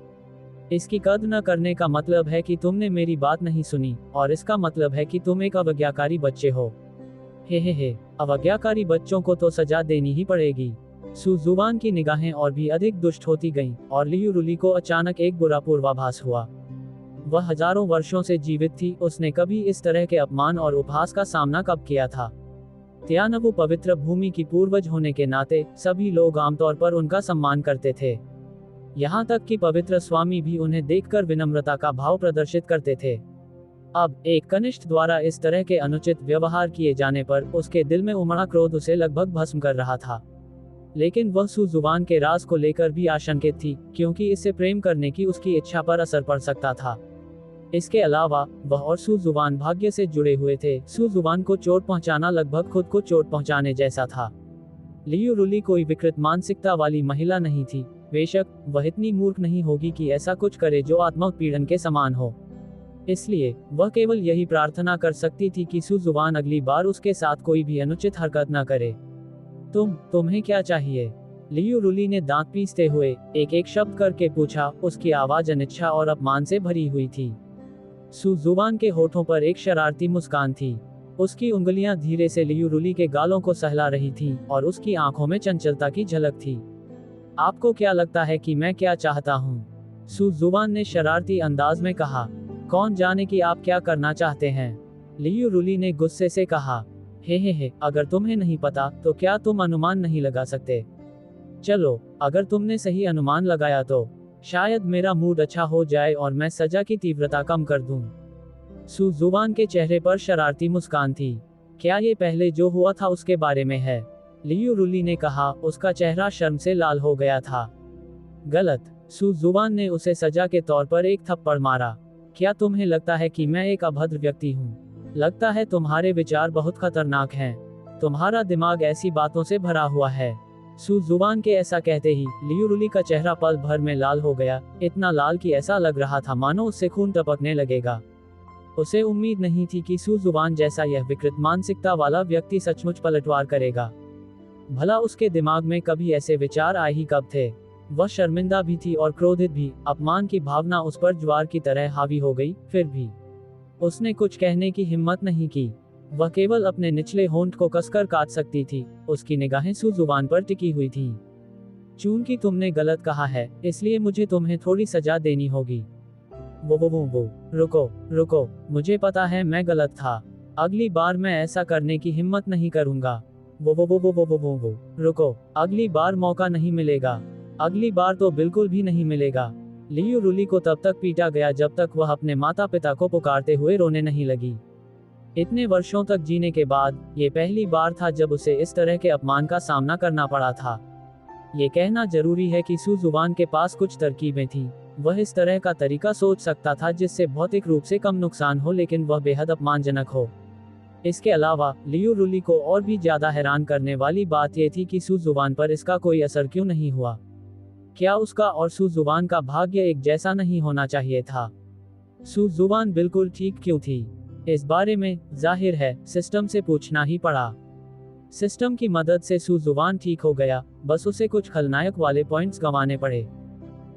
इसकी कद्र न करने का मतलब है कि तुमने मेरी बात नहीं सुनी, और इसका मतलब है कि तुम एक अवज्ञाकारी बच्चे हो। हे, अवज्ञाकारी बच्चों को तो सजा देनी ही पड़ेगी। सू जुवान की निगाहें और भी अधिक दुष्ट होती गईं, और लियू रुली को अचानक एक बुरा पूर्वाभास हुआ। वह हजारों वर्षों से जीवित थी, उसने कभी इस तरह के अपमान और उपहास का सामना कब किया था? त्यानवु पवित्र भूमि की पूर्वज होने के नाते सभी लोग आमतौर पर उनका सम्मान करते थे। यहाँ तक कि पवित्र स्वामी भी उन्हें देखकर विनम्रता का भाव प्रदर्शित करते थे। अब एक कनिष्ठ द्वारा इस तरह के अनुचित व्यवहार किए जाने पर उसके दिल में उमड़ा क्रोध उसे लगभग भस्म कर रहा था। लेकिन वह सू जुवान के राज को लेकर भी आशंकित थी, क्योंकि इससे प्रेम करने की उसकी इच्छा पर असर पड़ सकता था। इसके अलावा वह और सू जुवान भाग्य से जुड़े हुए थे। सू जुवान को चोट पहुंचाना लगभग खुद को चोट पहुंचाने जैसा था। लियू रुली कोई विकृत मानसिकता वाली महिला नहीं थी। बेशक वह इतनी मूर्ख नहीं होगी कि ऐसा कुछ करे जो आत्मपीड़न के समान हो। इसलिए वह केवल यही प्रार्थना कर सकती थी कि सू जुवान अगली बार उसके साथ कोई भी अनुचित हरकत न करे। तुम्हें क्या चाहिए? लियू रुली ने दांत पीसते हुए एक एक शब्द करके पूछा। उसकी आवाज अनिच्छा और अपमान से भरी हुई थी। सू जुवान के होठों पर एक शरारती मुस्कान थी। उसकी उंगलियां धीरे से लियू रुली के गालों को सहला रही थीं, और उसकी आंखों में चंचलता की झलक थी। आपको क्या लगता है कि मैं क्या चाहता हूँ? सू जुवान ने शरारती अंदाज में कहा। कौन जाने कि आप क्या करना चाहते हैं? लियू रुली ने गुस्से से कहा। हे, अगर तुम्हें नहीं पता तो क्या तुम अनुमान नहीं लगा सकते? चलो, अगर तुमने सही अनुमान लगाया तो शायद मेरा मूड अच्छा हो जाए और मैं सजा की तीव्रता कम कर दूं। सू जुबान के चेहरे पर शरारती मुस्कान थी। क्या ये पहले जो हुआ था उसके बारे में है? लियू रुली ने कहा, उसका चेहरा शर्म से लाल हो गया था। गलत। सू जुबान ने उसे सजा के तौर पर एक थप्पड़ मारा। क्या तुम्हें लगता है कि मैं एक अभद्र व्यक्ति हूँ? लगता है तुम्हारे विचार बहुत खतरनाक हैं। तुम्हारा दिमाग ऐसी बातों से भरा हुआ है। सू जुबान के ऐसा कहते ही लियू रुली का चेहरा पल भर में लाल हो गया, इतना लाल कि ऐसा लग रहा था मानो उससे खून टपकने लगेगा। उसे उम्मीद नहीं थी कि सू जुबान जैसा यह विकृत मानसिकता वाला व्यक्ति सचमुच पलटवार करेगा। भला उसके दिमाग में कभी ऐसे विचार आए ही कब थे? वह शर्मिंदा भी थी और क्रोधित भी। अपमान की भावना उस पर ज्वार की तरह हावी हो गई। फिर भी उसने कुछ कहने की हिम्मत नहीं की। वह केवल अपने निचले होंठ को कसकर काट सकती थी। उसकी निगाहें सू जुबान पर टिकी हुई थीं। चूंकि तुमने गलत कहा है, इसलिए मुझे तुम्हें थोड़ी सजा देनी होगी। वो रुको रुको, मुझे पता है मैं गलत था। अगली बार मैं ऐसा करने की हिम्मत नहीं करूंगा। वो रुको, अगली बार मौका नहीं मिलेगा। अगली बार तो बिल्कुल भी नहीं मिलेगा। लियू रुली को तब तक पीटा गया जब तक वह अपने माता पिता को पुकारते हुए रोने नहीं लगी। इतने वर्षों तक जीने के बाद ये पहली बार था जब उसे इस तरह के अपमान का सामना करना पड़ा था। ये कहना जरूरी है कि सू जुबान के पास कुछ तरकीबें थीं। वह इस तरह का तरीका सोच सकता था जिससे भौतिक रूप से कम नुकसान हो लेकिन वह बेहद अपमानजनक हो। इसके अलावा लियू रुली को और भी ज्यादा हैरान करने वाली बात यह थी कि सू जुबान पर इसका कोई असर क्यों नहीं हुआ। क्या उसका और सू जुबान का भाग्य एक जैसा नहीं होना चाहिए था? सू जुबान बिल्कुल ठीक क्यों थी? इस बारे में जाहिर है सिस्टम से पूछना ही पड़ा। सिस्टम की मदद से सू जुबान ठीक हो गया, बस उसे कुछ खलनायक वाले पॉइंट्स गंवाने पड़े।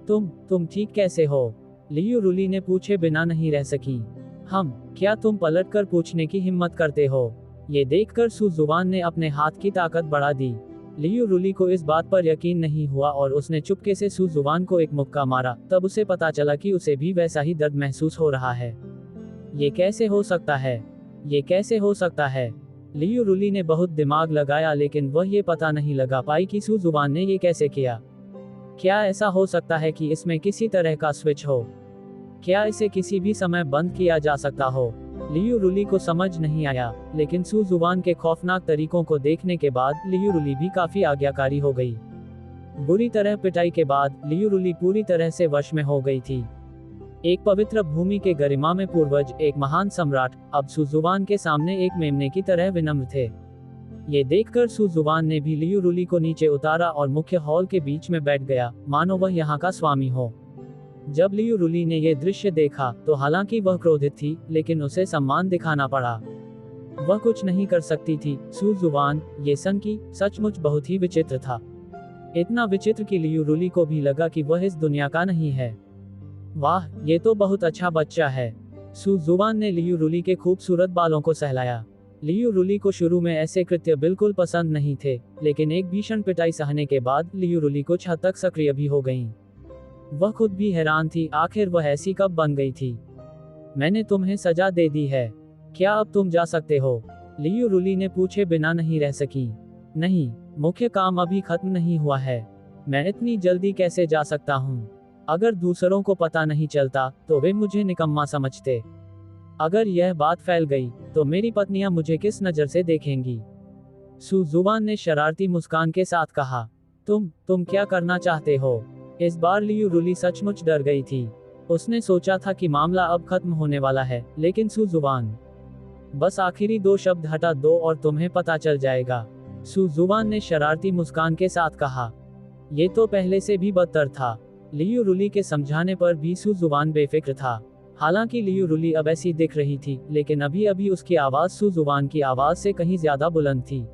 तुम ठीक कैसे हो? लियू रुली ने पूछे बिना नहीं रह सकी। क्या तुम पलटकर पूछने की हिम्मत करते हो? ये देखकर सू जुबान ने अपने हाथ की ताकत बढ़ा दी। लियू रुली को इस बात पर यकीन नहीं हुआ और उसने चुपके से सू जुबान को एक मुक्का मारा। तब उसे पता चला कि उसे भी वैसा ही दर्द महसूस हो रहा है। ये कैसे हो सकता है? ये कैसे हो सकता है? लियू रुली ने बहुत दिमाग लगाया लेकिन वह ये पता नहीं लगा पाई कि सू जुबान ने ये कैसे किया। क्या ऐसा हो सकता है कि इसमें किसी तरह का स्विच हो? क्या इसे किसी भी समय बंद किया जा सकता हो? लियू रुली को समझ नहीं आया, लेकिन सू जुबान के खौफनाक तरीकों को देखने के बाद लियू रुली भी काफी आज्ञाकारी हो गई। बुरी तरह पिटाई के बाद लियू रुली पूरी तरह से वश में हो गई थी। एक पवित्र भूमि के गरिमा में पूर्वज, एक महान सम्राट, अब सू जुबान के सामने एक मेमने की तरह विनम्र थे। ये देखकर सू जुबान ने भी लियू रुली को नीचे उतारा और मुख्य हॉल के बीच में बैठ गया, मानो वह यहाँ का स्वामी हो। जब लियू रुली ने यह दृश्य देखा तो हालांकि वह क्रोधित थी, लेकिन उसे सम्मान दिखाना पड़ा। वह कुछ नहीं कर सकती थी। सू जुबान, ये सन की सचमुच बहुत ही विचित्र था। इतना विचित्र कि लियू रुली को भी लगा कि वह इस दुनिया का नहीं है। वाह, ये तो बहुत अच्छा बच्चा है। सू जुबान ने लियू रुली के खूबसूरत बालों को सहलाया। लियू रुली को शुरू में ऐसे कृत्य बिल्कुल पसंद नहीं थे, लेकिन एक भीषण पिटाई सहने के बाद लियू रुली कुछ हद तक सक्रिय भी हो गईं। वह खुद भी हैरान थी, आखिर वह ऐसी कब बन गई थी। मैंने तुम्हें सजा दे दी है, क्या अब तुम जा सकते हो? लियू रुली ने पूछे बिना नहीं रह सकी। नहीं, मुख्य काम अभी खत्म नहीं हुआ है। मैं इतनी जल्दी कैसे जा सकता हूँ? अगर दूसरों को पता नहीं चलता तो वे मुझे निकम्मा समझते। अगर यह बात फैल गई तो मेरी पत्नियां मुझे किस नजर से देखेंगी? सू जुबान ने शरारती मुस्कान के साथ कहा। तुम क्या करना चाहते हो? इस बार लियू रुली सचमुच डर गई थी। उसने सोचा था कि मामला अब खत्म होने वाला है, लेकिन सू जुबान, बस आखिरी 2 शब्द हटा दो और तुम्हें पता चल जाएगा। सू जुबान ने शरारती मुस्कान के साथ कहा। ये तो पहले से भी बदतर था। लियू रुली के समझाने पर भी सू जुबान बेफिक्र था। हालांकि लियू रुली अब ऐसी दिख रही थी, लेकिन अभी अभी उसकी आवाज सू जुबान की आवाज से कहीं ज्यादा बुलंद थी।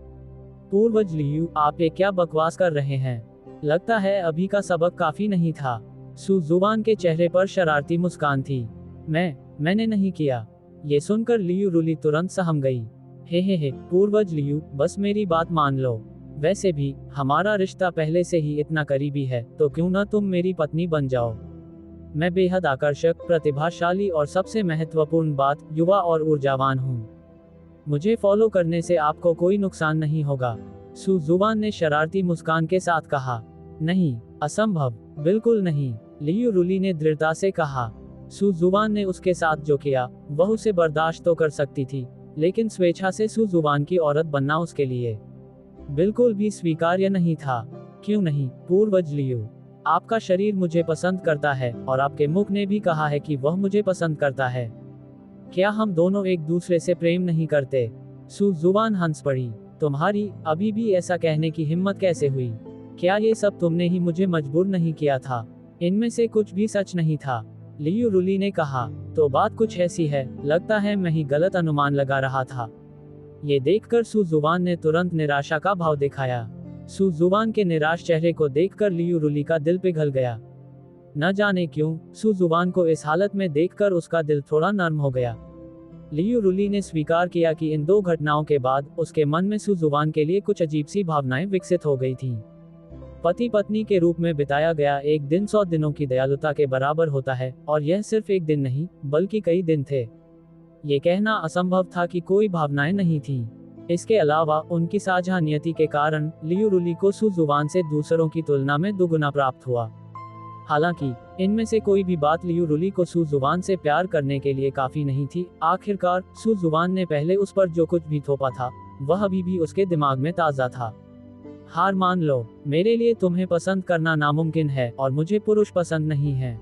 पूर्वज लियू, आप ये क्या बकवास कर रहे हैं? लगता है अभी का सबक काफी नहीं था। सू जुबान के चेहरे पर शरारती मुस्कान थी। मैंने नहीं किया। ये सुनकर लियू रुली तुरंत सहम गई। हे, पूर्वज लियू, बस मेरी बात मान लो। वैसे भी हमारा रिश्ता पहले से ही इतना करीबी है, तो क्यों ना तुम मेरी पत्नी बन जाओ। मैं बेहद आकर्षक, प्रतिभाशाली और सबसे महत्वपूर्ण बात, युवा और ऊर्जावान हूँ। मुझे फॉलो करने से आपको कोई नुकसान नहीं होगा। सू जुबान ने शरारती मुस्कान के साथ कहा। नहीं, असंभव, बिल्कुल नहीं, लियू रुली ने दृढ़ता से कहा। सू जुबान ने उसके साथ जो किया वह उसे बर्दाश्त तो कर सकती थी, लेकिन स्वेच्छा से सू जुबान की औरत बनना उसके लिए बिल्कुल भी स्वीकार्य नहीं था। क्यों नहीं, पूर्वज लियू, आपका शरीर मुझे पसंद करता है और आपके मुख ने भी कहा है कि वह मुझे पसंद करता है। क्या हम दोनों एक दूसरे से प्रेम नहीं करते? सू जुबान हंस पड़ी। तुम्हारी अभी भी ऐसा कहने की हिम्मत कैसे हुई? क्या ये सब तुमने ही मुझे मजबूर नहीं किया था? इनमें से कुछ भी सच नहीं था, लियू रुली ने कहा। तो बात कुछ ऐसी है, लगता है मैं ही गलत अनुमान लगा रहा था। ये देखकर सू जुबान ने तुरंत निराशा का भाव दिखाया। सू जुबान के निराश चेहरे को देखकर लियू रुली का दिल पिघल गया। न जाने क्यों, सू जुबान को इस हालत में देखकर उसका दिल थोड़ा नर्म हो गया। लियू रुली ने स्वीकार किया कि इन 2 घटनाओं के बाद उसके मन में सू जुबान के लिए कुछ अजीब सी भावनाएं विकसित हो गई थीं। पति पत्नी के रूप में बिताया गया एक दिन 100 दिनों की दयालुता के बराबर होता है, और यह सिर्फ एक दिन नहीं, बल्कि कई दिन थे। ये कहना असंभव था कि कोई भावनाएं नहीं थीं। इसके अलावा उनकी साझा नियति के कारण लियू रुली को सू जुबान से दूसरों की तुलना में दुगुना प्राप्त हुआ। हालांकि इनमें से कोई भी बात लियू रुली को सू जुबान से प्यार करने के लिए काफी नहीं थी। आखिरकार सू जुबान ने पहले उस पर जो कुछ भी थोपा था वह अभी भी उसके दिमाग में ताजा था। हार मान लो, मेरे लिए तुम्हें पसंद करना नामुमकिन है और मुझे पुरुष पसंद नहीं है,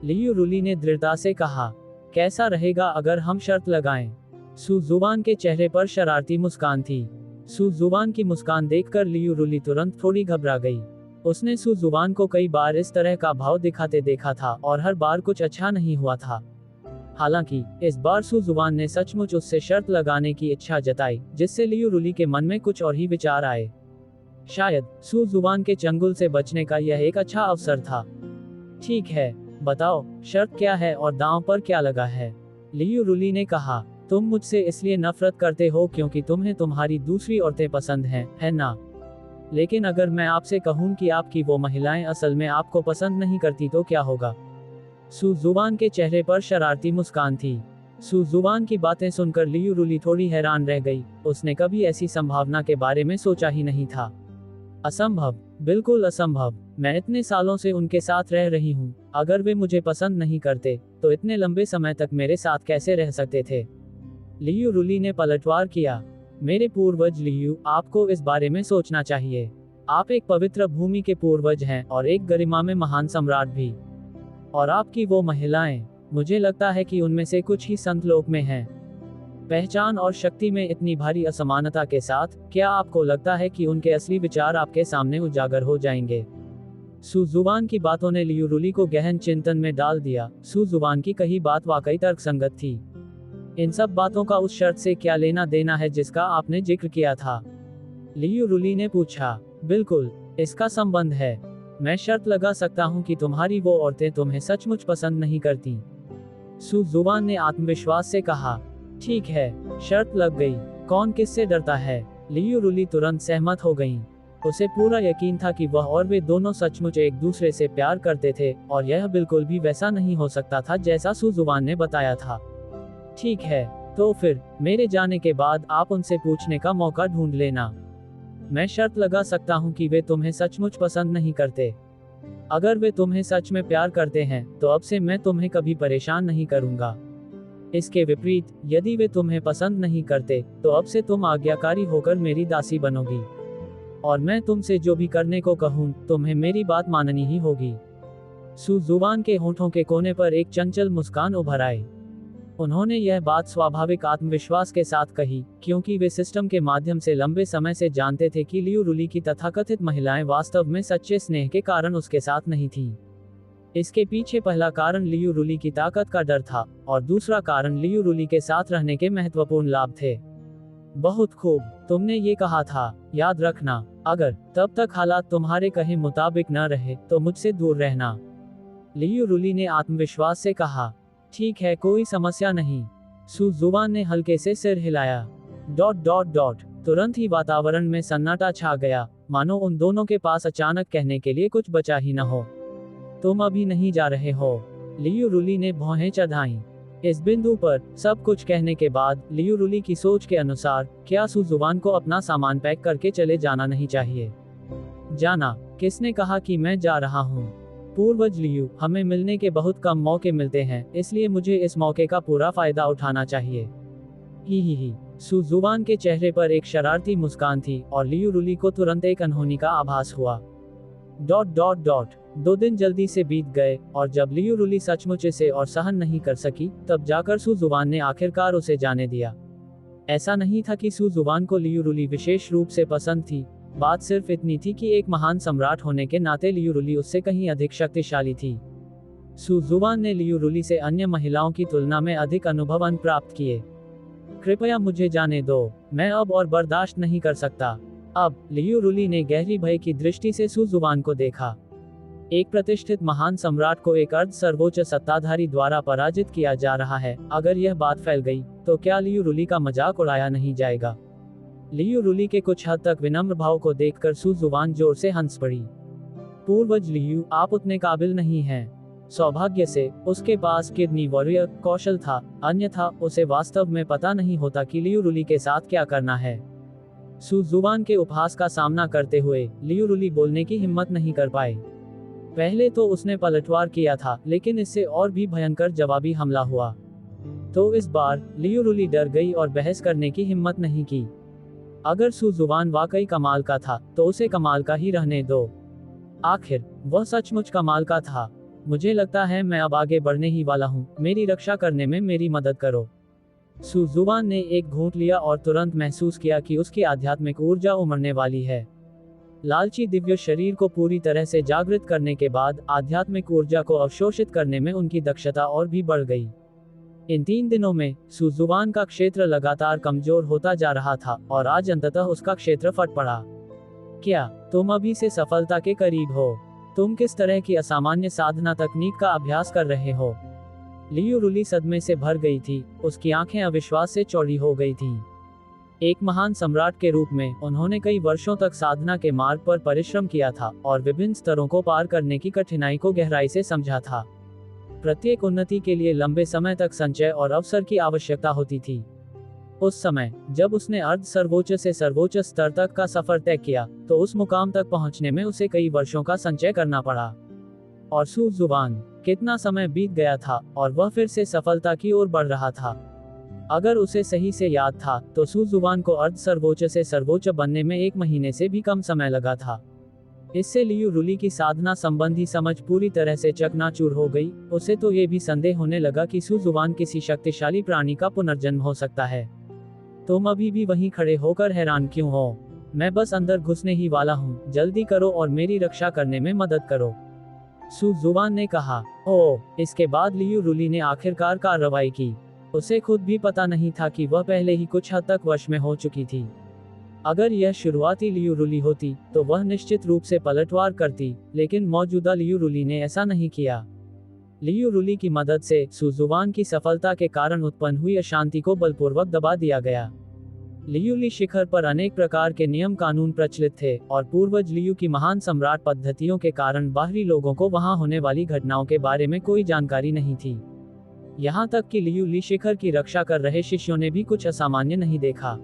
लियू रुली ने दृढ़ता से कहा। कैसा रहेगा अगर हम शर्त लगाएं? सू जुबान के चेहरे पर शरारती मुस्कान थी। सू जुबान की मुस्कान देखकर लियू रुली तुरंत थोड़ी घबरा गई। उसने सू जुबान को कई बार इस तरह का भाव दिखाते देखा था और हर बार कुछ अच्छा नहीं हुआ था। हालांकि इस बार सू जुबान ने सचमुच उससे शर्त लगाने की इच्छा जताई, जिससे लियू रुली के मन में कुछ और ही विचार आए। शायद सू जुबान के चंगुल से बचने का यह एक अच्छा अवसर था। ठीक है, बताओ शर्त क्या है और दांव पर क्या लगा है? लियू रुली ने कहा। तुम मुझसे इसलिए नफरत करते हो क्योंकि तुम्हें तुम्हारी दूसरी औरतें पसंद हैं, है ना? लेकिन अगर मैं आपसे कहूं कि आपकी वो महिलाएं असल में आपको पसंद नहीं करती तो क्या होगा? सू जुबान के चेहरे पर शरारती मुस्कान थी। सू जुबान की बातें सुनकर लियू रुली थोड़ी हैरान रह गई। उसने कभी ऐसी संभावना के बारे में सोचा ही नहीं था। असंभव, बिल्कुल असंभव। मैं इतने सालों से उनके साथ रह रही हूँ। अगर वे मुझे पसंद नहीं करते तो इतने लंबे समय तक मेरे साथ कैसे रह सकते थे? लियू रुली ने पलटवार किया। मेरे पूर्वज लियू, आपको इस बारे में सोचना चाहिए। आप एक पवित्र भूमि के पूर्वज हैं और एक गरिमा में महान सम्राट भी। और आपकी वो महिलाएं, मुझे लगता है कि उनमें से कुछ ही संत लोक में हैं। पहचान और शक्ति में इतनी भारी असमानता के साथ, क्या आपको लगता है कि उनके असली विचार आपके सामने उजागर हो जाएंगे? सू जुबान की बातों ने लियू रुली को गहन चिंतन में डाल दिया। सू जुबान की कही बात वाकई तर्कसंगत थी। इन सब बातों का उस शर्त से क्या लेना देना है जिसका आपने जिक्र किया था? लियू रुली ने पूछा। बिल्कुल, इसका संबंध है। मैं शर्त लगा सकता हूँ कि तुम्हारी वो औरतें तुम्हें सचमुच पसंद नहीं करती। सू जुबान ने आत्मविश्वास से कहा। ठीक है, शर्त लग गई। कौन किससे डरता है? लियू रुली तुरंत सहमत हो गईं। उसे पूरा यकीन था कि वह और वे दोनों सचमुच एक दूसरे से प्यार करते थे, और यह बिल्कुल भी वैसा नहीं हो सकता था जैसा सू जुबान ने बताया था। ठीक है, तो फिर मेरे जाने के बाद आप उनसे पूछने का मौका ढूंढ लेना। मैं शर्त लगा सकता हूँ कि वे तुम्हें सचमुच पसंद नहीं करते। अगर वे तुम्हें सच में प्यार करते हैं तो अब से मैं तुम्हें कभी परेशान नहीं करूँगा। इसके विपरीत, यदि वे तुम्हें पसंद नहीं करते तो अब से तुम आज्ञाकारी होकर मेरी दासी बनोगी, और मैं तुमसे जो भी करने को कहूँ तुम्हें मेरी बात माननी ही होगी। सू जुबान के होठों के कोने पर एक चंचल मुस्कान उभर आई। उन्होंने यह बात स्वाभाविक आत्मविश्वास के साथ कही, क्योंकि वे सिस्टम के माध्यम से लंबे समय से जानते थे कि लियू रुली की तथाकथित महिलाएं वास्तव में सच्चे स्नेह के कारण उसके साथ नहीं थीं। इसके पीछे पहला कारण लियू रुली की ताकत का डर था, और दूसरा कारण लियू रुली के साथ रहने के महत्वपूर्ण लाभ थे। बहुत खूब, तुमने ये कहा था, याद रखना। अगर तब तक हालात तुम्हारे कहे मुताबिक न रहे तो मुझसे दूर रहना, लियू रुली ने आत्मविश्वास से कहा। ठीक है, कोई समस्या नहीं। सू जुबान ने हल्के से सिर हिलाया। ... तुरंत ही वातावरण में सन्नाटा छा गया, मानो उन दोनों के पास अचानक कहने के लिए कुछ बचा ही न हो। तुम अभी नहीं जा रहे हो? लियू रुली ने भौहें चढ़ाईं। इस बिंदु पर सब कुछ कहने के बाद लियू रुली की सोच के अनुसार क्या सू जुबान को अपना सामान पैक करके चले जाना नहीं चाहिए? जाना किसने कहा कि मैं जा रहा हूँ? पूर्वज लियू, हमें मिलने के बहुत कम मौके मिलते हैं, इसलिए मुझे इस मौके का पूरा फायदा उठाना चाहिए। ही। सू जुवान के चेहरे पर एक शरारती मुस्कान थी और लियू रुली को तुरंत एक अनहोनी का आभास हुआ। ... 2 दिन जल्दी से बीत गए और जब लियू रुली सचमुच इसे और सहन नहीं कर सकी, तब जाकर सू जुवान ने आखिरकार उसे जाने दिया। ऐसा नहीं था कि सू जुवान को लियू रुली विशेष रूप से पसंद थी, बात सिर्फ इतनी थी कि एक महान सम्राट होने के नाते लियू रुली उससे कहीं अधिक शक्तिशाली थी। सू जुवान ने लियू रुली से अन्य महिलाओं की तुलना में अधिक अनुभव प्राप्त किए। कृपया मुझे जाने दो, मैं अब और बर्दाश्त नहीं कर सकता। अब लियू रुली ने गहरी भय की दृष्टि से सू जुवान को देखा। एक प्रतिष्ठित महान सम्राट को एक अर्ध सर्वोच्च सत्ताधारी द्वारा पराजित किया जा रहा है। अगर यह बात फैल गई तो क्या लियू रुली का मजाक उड़ाया नहीं जाएगा? लियू रुली के कुछ हद तक विनम्र भाव को देखकर सू जुवान जोर से हंस पड़ी। पूर्वज लियू, आप उतने काबिल नहीं हैं। सौभाग्य से उसके पास किडनी वॉरियर कौशल था, अन्यथा उसे वास्तव में पता नहीं होता कि लियू रुली के साथ क्या करना है। सू जुवान के उपहास का सामना करते हुए लियू रुली बोलने की हिम्मत नहीं कर पाई। पहले तो उसने पलटवार किया था, लेकिन इससे और भी भयंकर जवाबी हमला हुआ। तो इस बार लियू रुली डर गई और बहस करने की हिम्मत नहीं की। अगर सू जुवान वाकई कमाल का था तो उसे कमाल का ही रहने दो। आखिर वह सचमुच कमाल का था। मुझे लगता है मैं अब आगे बढ़ने ही वाला हूँ, मेरी रक्षा करने में मेरी मदद करो। सू जुवान ने एक घूंट लिया और तुरंत महसूस किया कि उसकी आध्यात्मिक ऊर्जा उमड़ने वाली है। लालची दिव्य शरीर को पूरी तरह से जागृत करने के बाद आध्यात्मिक ऊर्जा को अवशोषित करने में उनकी दक्षता और भी बढ़ गई। इन 3 दिनों में सू जुवान का क्षेत्र लगातार कमजोर होता जा रहा था और आज अंततः उसका क्षेत्र फट पड़ा। क्या तुम अभी से सफलता के करीब हो? तुम किस तरह की असामान्य साधना तकनीक का अभ्यास कर रहे हो? लियू रुली सदमे से भर गई थी, उसकी आंखें अविश्वास से चौड़ी हो गई थीं। एक महान सम्राट के रूप में उन्होंने कई वर्षों तक साधना के मार्ग पर परिश्रम किया था और विभिन्न स्तरों को पार करने की कठिनाई को गहराई से समझा था। प्रत्येक उन्नति के लिए लंबे समय तक संचय और अवसर की आवश्यकता होती थी। उस समय जब उसने अर्ध सर्वोच्च से सर्वोच्च स्तर तक का सफर तय किया, तो उस मुकाम तक पहुंचने में उसे कई वर्षों का संचय करना पड़ा। और सू जुवान, कितना समय बीत गया था और वह फिर से सफलता की ओर बढ़ रहा था। अगर उसे सही से याद था तो सू जुवान को अर्ध सर्वोच्च से सर्वोच्च बनने में 1 महीने से भी कम समय लगा था। इससे लियू रुली की साधना संबंधी समझ पूरी तरह से चकनाचूर हो गई। उसे तो ये भी संदेह होने लगा कि सू जुवान किसी शक्तिशाली प्राणी का पुनर्जन्म हो सकता है। तुम अभी भी वहीं खड़े होकर हैरान क्यों हो? मैं बस अंदर घुसने ही वाला हूँ, जल्दी करो और मेरी रक्षा करने में मदद करो, सू जुवान ने कहा। ओह! इसके बाद लियू रुली ने आखिरकार कार्रवाई की। उसे खुद भी पता नहीं था कि वह पहले ही कुछ हद तक वश में हो चुकी थी। अगर यह शुरुआती लियू रुली होती तो वह निश्चित रूप से पलटवार करती, लेकिन मौजूदा लियू रुली ने ऐसा नहीं किया। लियू रुली की मदद से सू जुवान की सफलता के कारण उत्पन्न हुई अशांति को बलपूर्वक दबा दिया गया। लियूली शिखर पर अनेक प्रकार के नियम कानून प्रचलित थे और पूर्वज लियू की महान सम्राट पद्धतियों के कारण बाहरी लोगों को वहां होने वाली घटनाओं के बारे में कोई जानकारी नहीं थी। यहाँ तक कि लियूली शिखर की रक्षा कर रहे शिष्यों ने भी कुछ असामान्य नहीं देखा।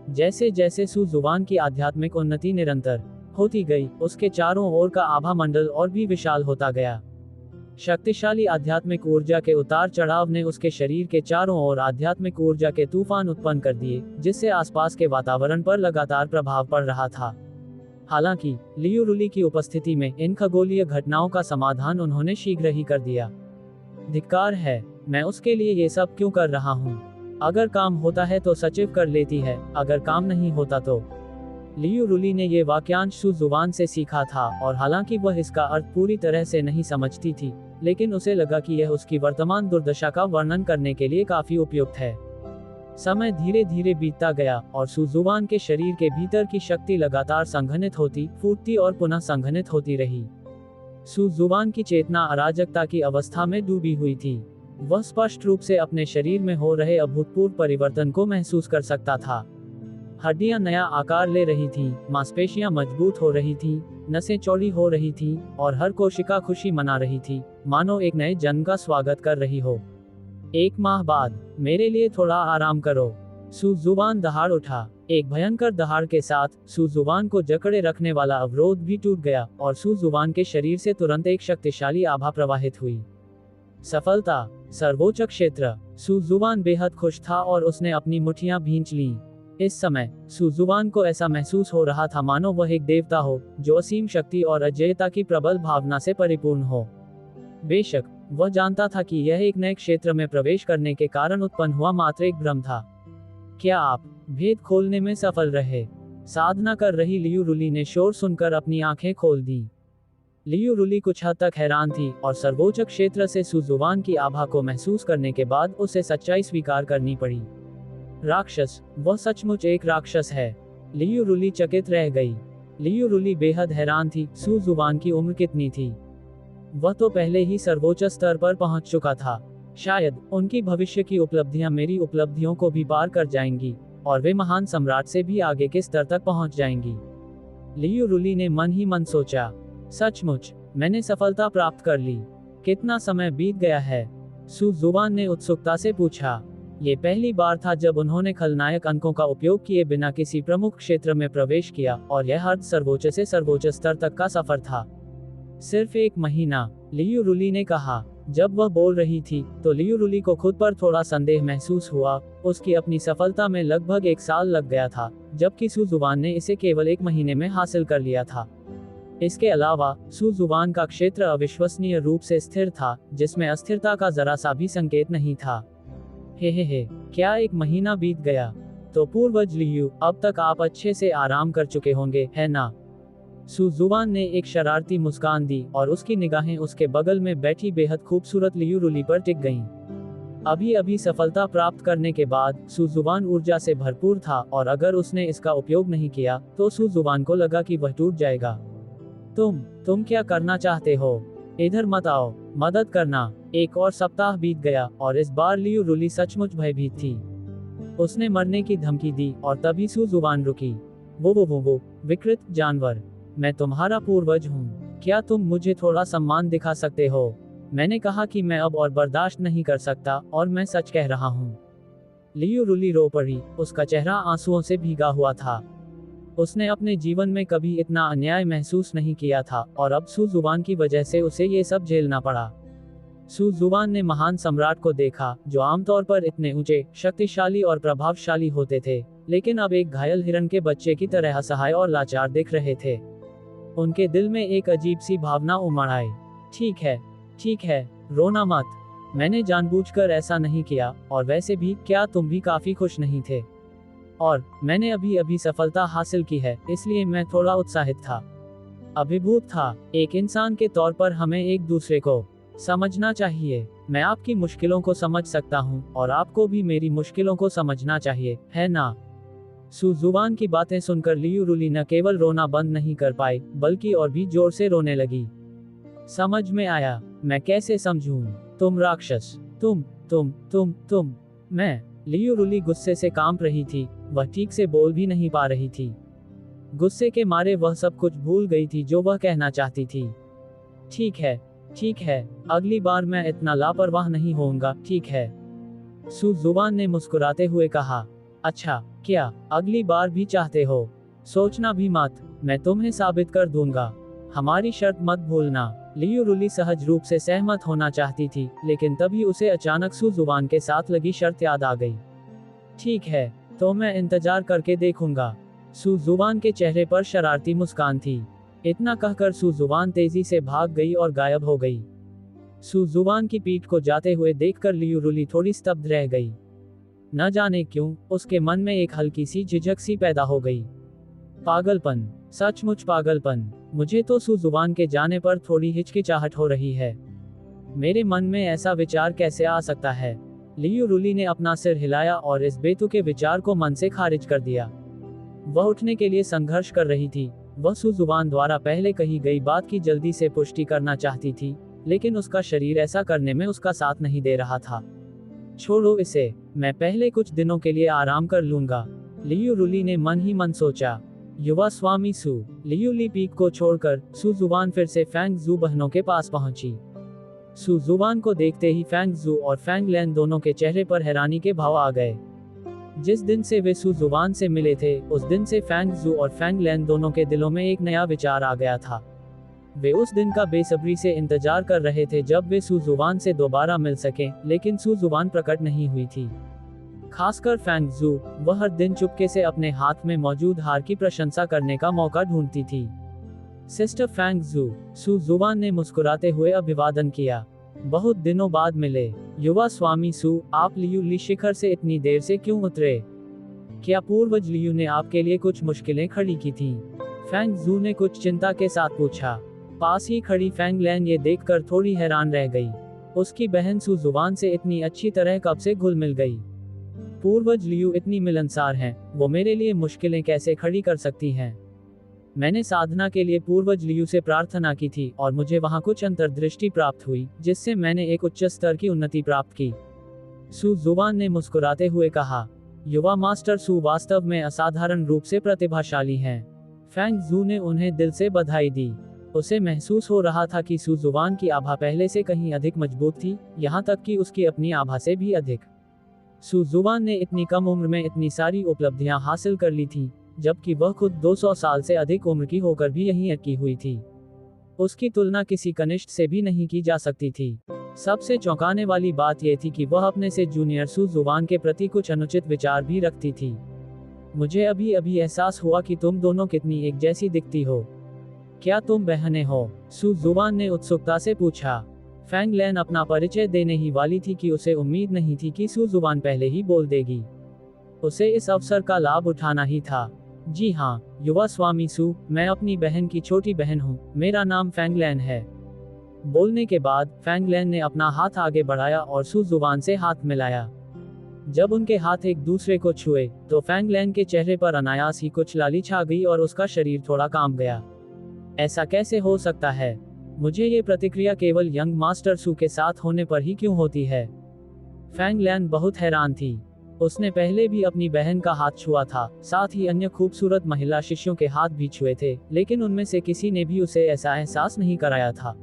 जैसे जैसे सू जुवान की आध्यात्मिक उन्नति निरंतर होती गई, उसके चारों ओर का आभा मंडल और भी विशाल होता गया। शक्तिशाली आध्यात्मिक ऊर्जा के उतार चढ़ाव ने उसके शरीर के चारों ओर आध्यात्मिक ऊर्जा के तूफान उत्पन्न कर दिए, जिससे आसपास के वातावरण पर लगातार प्रभाव पड़ रहा था। हालांकि लियू रुली की उपस्थिति में इन खगोलीय घटनाओं का समाधान उन्होंने शीघ्र ही कर दिया। धिक्कार है, मैं उसके लिए ये सब क्यों कर रहा हूँ? अगर काम होता है तो सचिव कर लेती है, अगर काम नहीं होता तो। लियू रुली ने ये वाक्यांश सू जुवान से सीखा था और हालांकि वह इसका अर्थ पूरी तरह से नहीं समझती थी, लेकिन उसे लगा कि यह उसकी वर्तमान दुर्दशा का वर्णन करने के लिए काफी उपयुक्त है। समय धीरे धीरे बीतता गया और सू जुवान के शरीर के भीतर की शक्ति लगातार संघनित होती, फूटती और पुनः संघनित होती रही। सू जुवान की चेतना अराजकता की अवस्था में डूबी हुई थी। वह स्पष्ट रूप से अपने शरीर में हो रहे अभूतपूर्व परिवर्तन को महसूस कर सकता था। हड्डियां नया आकार ले रही थीं, मांसपेशियां मजबूत हो रही थीं, नसें चौड़ी हो रही थीं और हर कोशिका खुशी मना रही थी, मानो एक नए जन्म का स्वागत कर रही हो। 1 माह बाद, मेरे लिए थोड़ा आराम करो, सू जुबान दहाड़ उठा। एक भयंकर दहाड़ के साथ सू जुबान को जकड़े रखने वाला अवरोध भी टूट गया और सू जुबान के शरीर से तुरंत एक शक्तिशाली आभा प्रवाहित हुई। सफलता, सर्वोच्च क्षेत्र। सू जुबान बेहद खुश था और उसने अपनी मुट्ठियां भींच लीं। इस समय सू जुबान को ऐसा महसूस हो रहा था मानो वह एक देवता हो जो असीम शक्ति और अजेयता की प्रबल भावना से परिपूर्ण हो। बेशक वह जानता था कि यह एक नए क्षेत्र में प्रवेश करने के कारण उत्पन्न हुआ मात्र एक भ्रम था। क्या आप भेद खोलने में सफल रहे? साधना कर रही लियू रुली ने शोर सुनकर अपनी आंखें खोल दी। लियू रुली कुछ हद तक हैरान थी और सर्वोच्च क्षेत्र से सू जुबान की आभा को महसूस करने के बाद उसे सच्चाई स्वीकार करनी पड़ी। राक्षस, वह सचमुच एक राक्षस है। लियू रुली चकित रह गई। लियू रुली बेहद हैरान थी। सू जुबान की उम्र कितनी थी? वह तो पहले ही सर्वोच्च स्तर पर पहुंच चुका था। शायद उनकी भविष्य की उपलब्धियां मेरी उपलब्धियों को भी पार कर जाएंगी और वे महान सम्राट से भी आगे के स्तर तक पहुंच जाएंगी। लियू रुली ने मन ही मन सोचा, सचमुच मैंने सफलता प्राप्त कर ली। कितना समय बीत गया है? सू जुबान ने उत्सुकता से पूछा। ये पहली बार था जब उन्होंने खलनायक अंकों का उपयोग किए बिना किसी प्रमुख क्षेत्र में प्रवेश किया और यह अर्ध सर्वोच्च से सर्वोच्च स्तर तक का सफर था। सिर्फ 1 महीना, लियू रुली ने कहा। जब वह बोल रही थी तो लियू रुली को खुद पर थोड़ा संदेह महसूस हुआ। उसकी अपनी सफलता में लगभग 1 साल लग गया था, जबकि सू जुबान ने इसे केवल 1 महीने में हासिल कर लिया था। इसके अलावा सू जुबान का क्षेत्र अविश्वसनीय रूप से स्थिर था, जिसमें अस्थिरता का जरा सा भी संकेत नहीं था। हे, क्या 1 महीना बीत गया? तो पूर्वज लियू, अब तक आप अच्छे से आराम कर चुके होंगे, है ना? सू जुबान ने एक शरारती मुस्कान दी और उसकी निगाहें उसके बगल में बैठी बेहद खूबसूरत लियू रुली पर टिक गईं। अभी अभी सफलता प्राप्त करने के बाद सू जुबान ऊर्जा से भरपूर था और अगर उसने इसका उपयोग नहीं किया तो सू जुबान को लगा कि वह टूट जाएगा। तुम क्या करना चाहते हो? इधर मत आओ, मदद करना। 1 और सप्ताह बीत गया और इस बार लियू रुली सचमुच भयभीत थी। उसने मरने की धमकी दी और तभी सू जुबान रुकी। वो विकृत जानवर, मैं तुम्हारा पूर्वज हूँ। क्या तुम मुझे थोड़ा सम्मान दिखा सकते हो? मैंने कहा कि मैं अब और बर्दाश्त नहीं कर सकता और मैं सच कह रहा हूँ। लियू रुली रो पड़ी। उसका चेहरा आंसुओं से भीगा हुआ था। उसने अपने जीवन में कभी इतना अन्याय महसूस नहीं किया था और अब सू जुबान की वजह से उसे ये सब झेलना पड़ा। सू जुबान ने महान सम्राट को देखा जो आमतौर पर इतने ऊंचे, शक्तिशाली और प्रभावशाली होते थे, लेकिन अब एक घायल हिरण के बच्चे की तरह असहाय और लाचार दिख रहे थे। उनके दिल में एक अजीब सी भावना उमड़ आई। ठीक है, रोना मत। मैंने जानबूझकर ऐसा नहीं किया और वैसे भी क्या तुम भी काफी खुश नहीं थे? और मैंने अभी सफलता हासिल की है, इसलिए मैं थोड़ा उत्साहित था, अभिभूत था। एक इंसान के तौर पर हमें एक दूसरे को समझना चाहिए। मैं आपकी मुश्किलों को समझ सकता हूँ और आपको भी मेरी मुश्किलों को समझना चाहिए, है ना? सू जुबान की बातें सुनकर लियू रुली न केवल रोना बंद नहीं कर पाई, बल्कि और भी जोर से रोने लगी। समझ में आया, मैं कैसे समझूं? तुम राक्षस, तुम। मैं। लियू रुली गुस्से से कांप रही थी। वह ठीक से बोल भी नहीं पा रही थी। गुस्से के मारे वह सब कुछ भूल गई थी जो वह कहना चाहती थी। ठीक है, अगली बार मैं इतना लापरवाह नहीं होऊंगा, ठीक है? सू जुबान ने मुस्कुराते हुए कहा। अच्छा, क्या अगली बार भी चाहते हो? सोचना भी मत, मैं तुम्हें साबित कर दूंगा। हमारी शर्त मत भूलना। लियू रुली सहज रूप से सहमत होना चाहती थी, लेकिन तभी उसे अचानक सू जुबान के साथ लगी शर्त याद आ गई। ठीक है, तो मैं इंतजार करके देखूंगा। सू जुबान के चेहरे पर शरारती मुस्कान थी। इतना कहकर सू जुबान तेजी से भाग गई और गायब हो गई। सू जुबान की पीठ को जाते हुए देखकर लियू रुली थोड़ी स्तब्ध रह गई। न जाने क्यों उसके मन में एक हल्की सी झिझक सी पैदा हो गई। पागलपन, सचमुच पागलपन। मुझे तो सू जुबान के जाने पर थोड़ी हिचकिचाहट हो रही है। मेरे मन में ऐसा विचार कैसे आ सकता है? लियू रुली ने अपना सिर हिलाया और इस बेतुके विचार को मन से खारिज कर दिया। वह उठने के लिए संघर्ष कर रही थी। वह सू जुबान द्वारा पहले कही गई बात की जल्दी से पुष्टि करना चाहती थी, लेकिन उसका शरीर ऐसा करने में उसका साथ नहीं दे रहा था। छोड़ो इसे, मैं पहले कुछ दिनों के लिए आराम कर लूंगा, लियू रुली ने मन ही मन सोचा। युवा स्वामी सू लियू ली पीक को छोड़कर सू जुबान फिर से फैंग जू बहनों के पास पहुंची। सू जुबान को देखते ही फैंग जू और फैंग लैन दोनों के चेहरे पर हैरानी के भाव आ गए। जिस दिन से वे सू जुबान से मिले थे, उस दिन से फैंग जू और फैंग लैन दोनों के दिलों में एक नया विचार आ गया था। वे उस दिन का बेसब्री से इंतजार कर रहे थे जब वे सू जुबान से दोबारा मिल सकें, लेकिन सू जुबान प्रकट नहीं हुई थी। खासकर फैंग जू, वह हर दिन चुपके से अपने हाथ में मौजूद हार की प्रशंसा करने का मौका ढूंढती थी। सिस्टर फैंग जू, सू जुबान ने मुस्कुराते हुए अभिवादन किया। बहुत दिनों बाद मिले। युवा स्वामी सू, आप लियू ली शिखर से इतनी देर से क्यों उतरे? क्या पूर्वज लियू ने आपके लिए कुछ मुश्किलें खड़ी की थीं? फैंग जू ने कुछ चिंता के साथ पूछा। पास ही खड़ी फैंग लैन ये देखकर थोड़ी हैरान रह गई। उसकी बहन सू जुबान से इतनी अच्छी तरह कब से घुल मिल गई? पूर्वज लियू इतनी मिलनसार हैं, वो मेरे लिए मुश्किलें कैसे खड़ी कर सकती हैं? मैंने साधना के लिए पूर्वज लियू से प्रार्थना की थी और मुझे वहां कुछ अंतर्दृष्टि प्राप्त हुई, जिससे मैंने एक उच्च स्तर की उन्नति प्राप्त की। सू जुबान ने मुस्कुराते हुए कहा। युवा मास्टर सू वास्तव में असाधारण रूप से प्रतिभाशाली हैं। फैंग जू ने उन्हें दिल से बधाई दी। उसे महसूस हो रहा था कि सू जुबान की आभा पहले से कहीं अधिक मजबूत थी, यहाँ तक कि उसकी अपनी आभा से भी अधिक। सू जुबान ने इतनी कम उम्र में इतनी सारी उपलब्धियां हासिल कर ली थीं, जबकि वह खुद 200 साल से अधिक उम्र की होकर भी यहीं अटकी हुई थी। उसकी तुलना किसी कनिष्ठ से भी नहीं की जा सकती थी। सबसे चौंकाने वाली बात यह थी कि वह अपने से जूनियर सू जुबान के प्रति कुछ अनुचित विचार भी रखती थी। मुझे अभी अभी एहसास हुआ कि तुम दोनों कितनी एक जैसी दिखती हो। क्या तुम बहनें हो? सू जुबान ने उत्सुकता से पूछा। फैंग लैन अपना परिचय देने ही वाली थी कि उसे उम्मीद नहीं थी कि सू जुबान पहले ही बोल देगी। उसे इस अवसर का लाभ उठाना ही था। जी हाँ, युवा स्वामी सू, मैं अपनी बहन की छोटी बहन हूँ। मेरा नाम फैंग लैन है। बोलने के बाद फैंग लैन ने अपना हाथ आगे बढ़ाया और सू जुबान से हाथ मिलाया। जब उनके हाथ एक दूसरे को छुए, तो फैंग लैन के चेहरे पर अनायास ही कुछ लाली छा गई और उसका शरीर थोड़ा कांप गया। ऐसा कैसे हो सकता है? मुझे ये प्रतिक्रिया केवल यंग मास्टर सू के साथ होने पर ही क्यों होती है? फैंग लैन बहुत हैरान थी। उसने पहले भी अपनी बहन का हाथ छुआ था, साथ ही अन्य खूबसूरत महिला शिष्यों के हाथ भी छुए थे, लेकिन उनमें से किसी ने भी उसे ऐसा एहसास नहीं कराया था।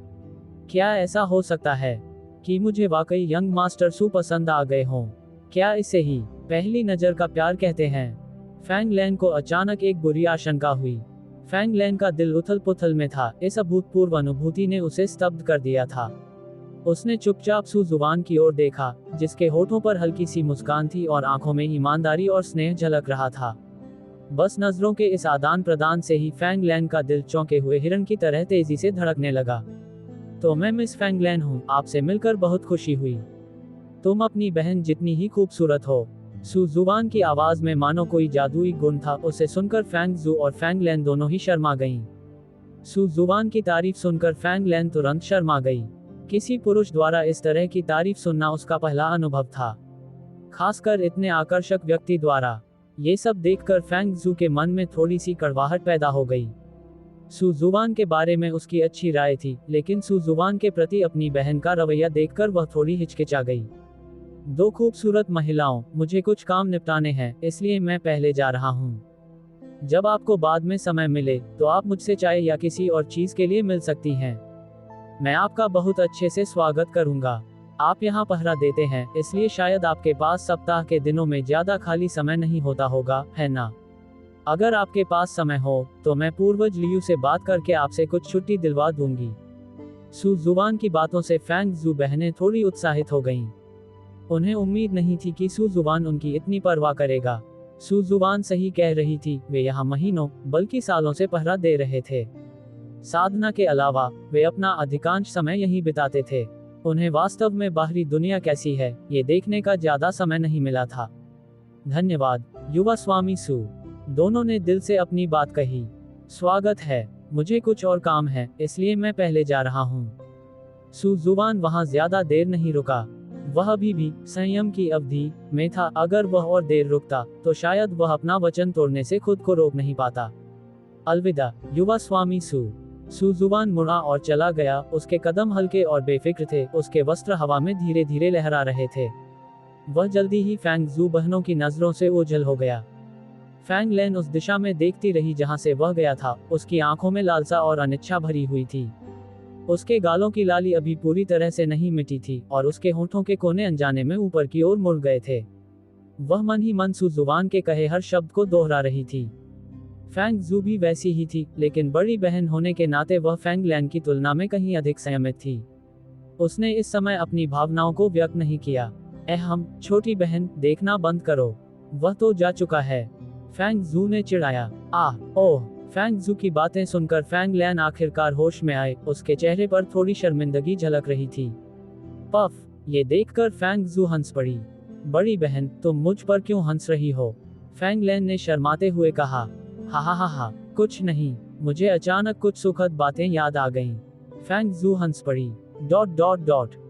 क्या ऐसा हो सकता है कि मुझे वाकई यंग मास्टर सू पसंद आ गए हों? क्या इसे ही पहली नजर का प्यार कहते हैं? फैंग लैन को अचानक एक बुरी आशंका हुई। फैंग लैन का दिल उथल पुथल में था। इस अभूतपूर्व अनुभूति ने उसे स्तब्ध कर दिया था। उसने चुपचाप सू जुबान की ओर देखा, जिसके होठों पर हल्की सी मुस्कान थी और आंखों में ईमानदारी और स्नेह झलक रहा था। बस नजरों के इस आदान प्रदान से ही फैंग लैन का दिल चौंके हुए हिरण की तरह तेजी से धड़कने लगा। तो मैं मिस फैंग लैन हूँ, आपसे मिलकर बहुत खुशी हुई। तुम अपनी बहन जितनी ही खूबसूरत हो। सू जुबान की आवाज में मानो कोई जादुई गुण था। उसे सुनकर फैंग जू और फैंग लैन दोनों ही शर्मा गईं। सू जुबान की तारीफ सुनकर फैंग लैन तुरंत शर्मा गई। किसी पुरुष द्वारा इस तरह की तारीफ सुनना उसका पहला अनुभव था, खासकर इतने आकर्षक व्यक्ति द्वारा। ये सब देखकर फैंग जू के मन में थोड़ी सी कड़वाहट पैदा हो गई। सू जुबान के बारे में उसकी अच्छी राय थी, लेकिन सू जुबान के प्रति अपनी बहन का रवैया देखकर वह थोड़ी हिचकिचा गई। दो खूबसूरत महिलाओं, मुझे कुछ काम निपटाने हैं, इसलिए मैं पहले जा रहा हूँ। जब आपको बाद में समय मिले, तो आप मुझसे चाय या किसी और चीज के लिए मिल सकती हैं। मैं आपका बहुत अच्छे से स्वागत करूंगा। आप यहाँ पहरा देते हैं, इसलिए शायद आपके पास सप्ताह के दिनों में ज्यादा खाली समय नहीं होता होगा, है ना? अगर आपके पास समय हो, तो मैं पूर्वज लियू से बात करके आपसे कुछ छुट्टी दिलवा दूंगी। सू जुबान की बातों से फैंग जू बहनें थोड़ी उत्साहित हो गईं। उन्हें उम्मीद नहीं थी कि सू जुबान उनकी इतनी परवाह करेगा। सू जुबान सही कह रही थी, वे यहाँ महीनों बल्कि सालों से पहरा दे रहे थे। साधना के अलावा वे अपना अधिकांश समय यहीं बिताते थे। उन्हें वास्तव में बाहरी दुनिया कैसी है, ये देखने का ज्यादा समय नहीं मिला था। धन्यवाद, युवा स्वामी सू। दोनों ने दिल से अपनी बात कही। स्वागत है, मुझे कुछ और काम है, इसलिए मैं पहले जा रहा हूँ। सू जुबान वहाँ ज्यादा देर नहीं रुका। वह अभी भी संयम की अवधि में था। अगर वह और देर रुकता, तो शायद वह अपना वचन तोड़ने से खुद को रोक नहीं पाता। अलविदा, युवा स्वामी सू। सू जुबान मुड़ा और चला गया। उसके कदम हल्के और बेफिक्र थे, उसके वस्त्र हवा में धीरे धीरे लहरा रहे थे। वह जल्दी ही फैंग जू बहनों की नजरों से ओझल हो गया। फैंग लैन उस दिशा में देखती रही जहां से वह गया था। उसकी आंखों में लालसा और अनिच्छा भरी हुई थी। उसके गालों की लाली अभी पूरी तरह से नहीं मिटी थी और उसके होठों के कोने अनजाने में ऊपर की ओर मुड़ गए थे। वह मन ही मन सू जुबान के कहे हर शब्द को दोहरा रही थी। फैंग जू भी वैसी ही थी, लेकिन बड़ी बहन होने के नाते वह फैंग लैन की तुलना में कहीं अधिक संयमित थी। उसने इस समय अपनी भावनाओं को व्यक्त नहीं किया। हम छोटी बहन, देखना बंद करो, वह तो जा चुका है, फैंग जू ने चिढ़ाया। ओह। फैंग जू की बातें सुनकर फैंग लैन आखिरकार होश में आए। उसके चेहरे पर थोड़ी शर्मिंदगी झलक रही थी। पफ। ये देखकर फैंग जू हंस पड़ी। बड़ी बहन, तुम मुझ पर क्यों हंस रही हो? फैंग लैन ने शर्माते हुए कहा। हा, कुछ नहीं, मुझे अचानक कुछ सुखद बातें याद आ गईं। फैंग जू हंस पड़ी। ...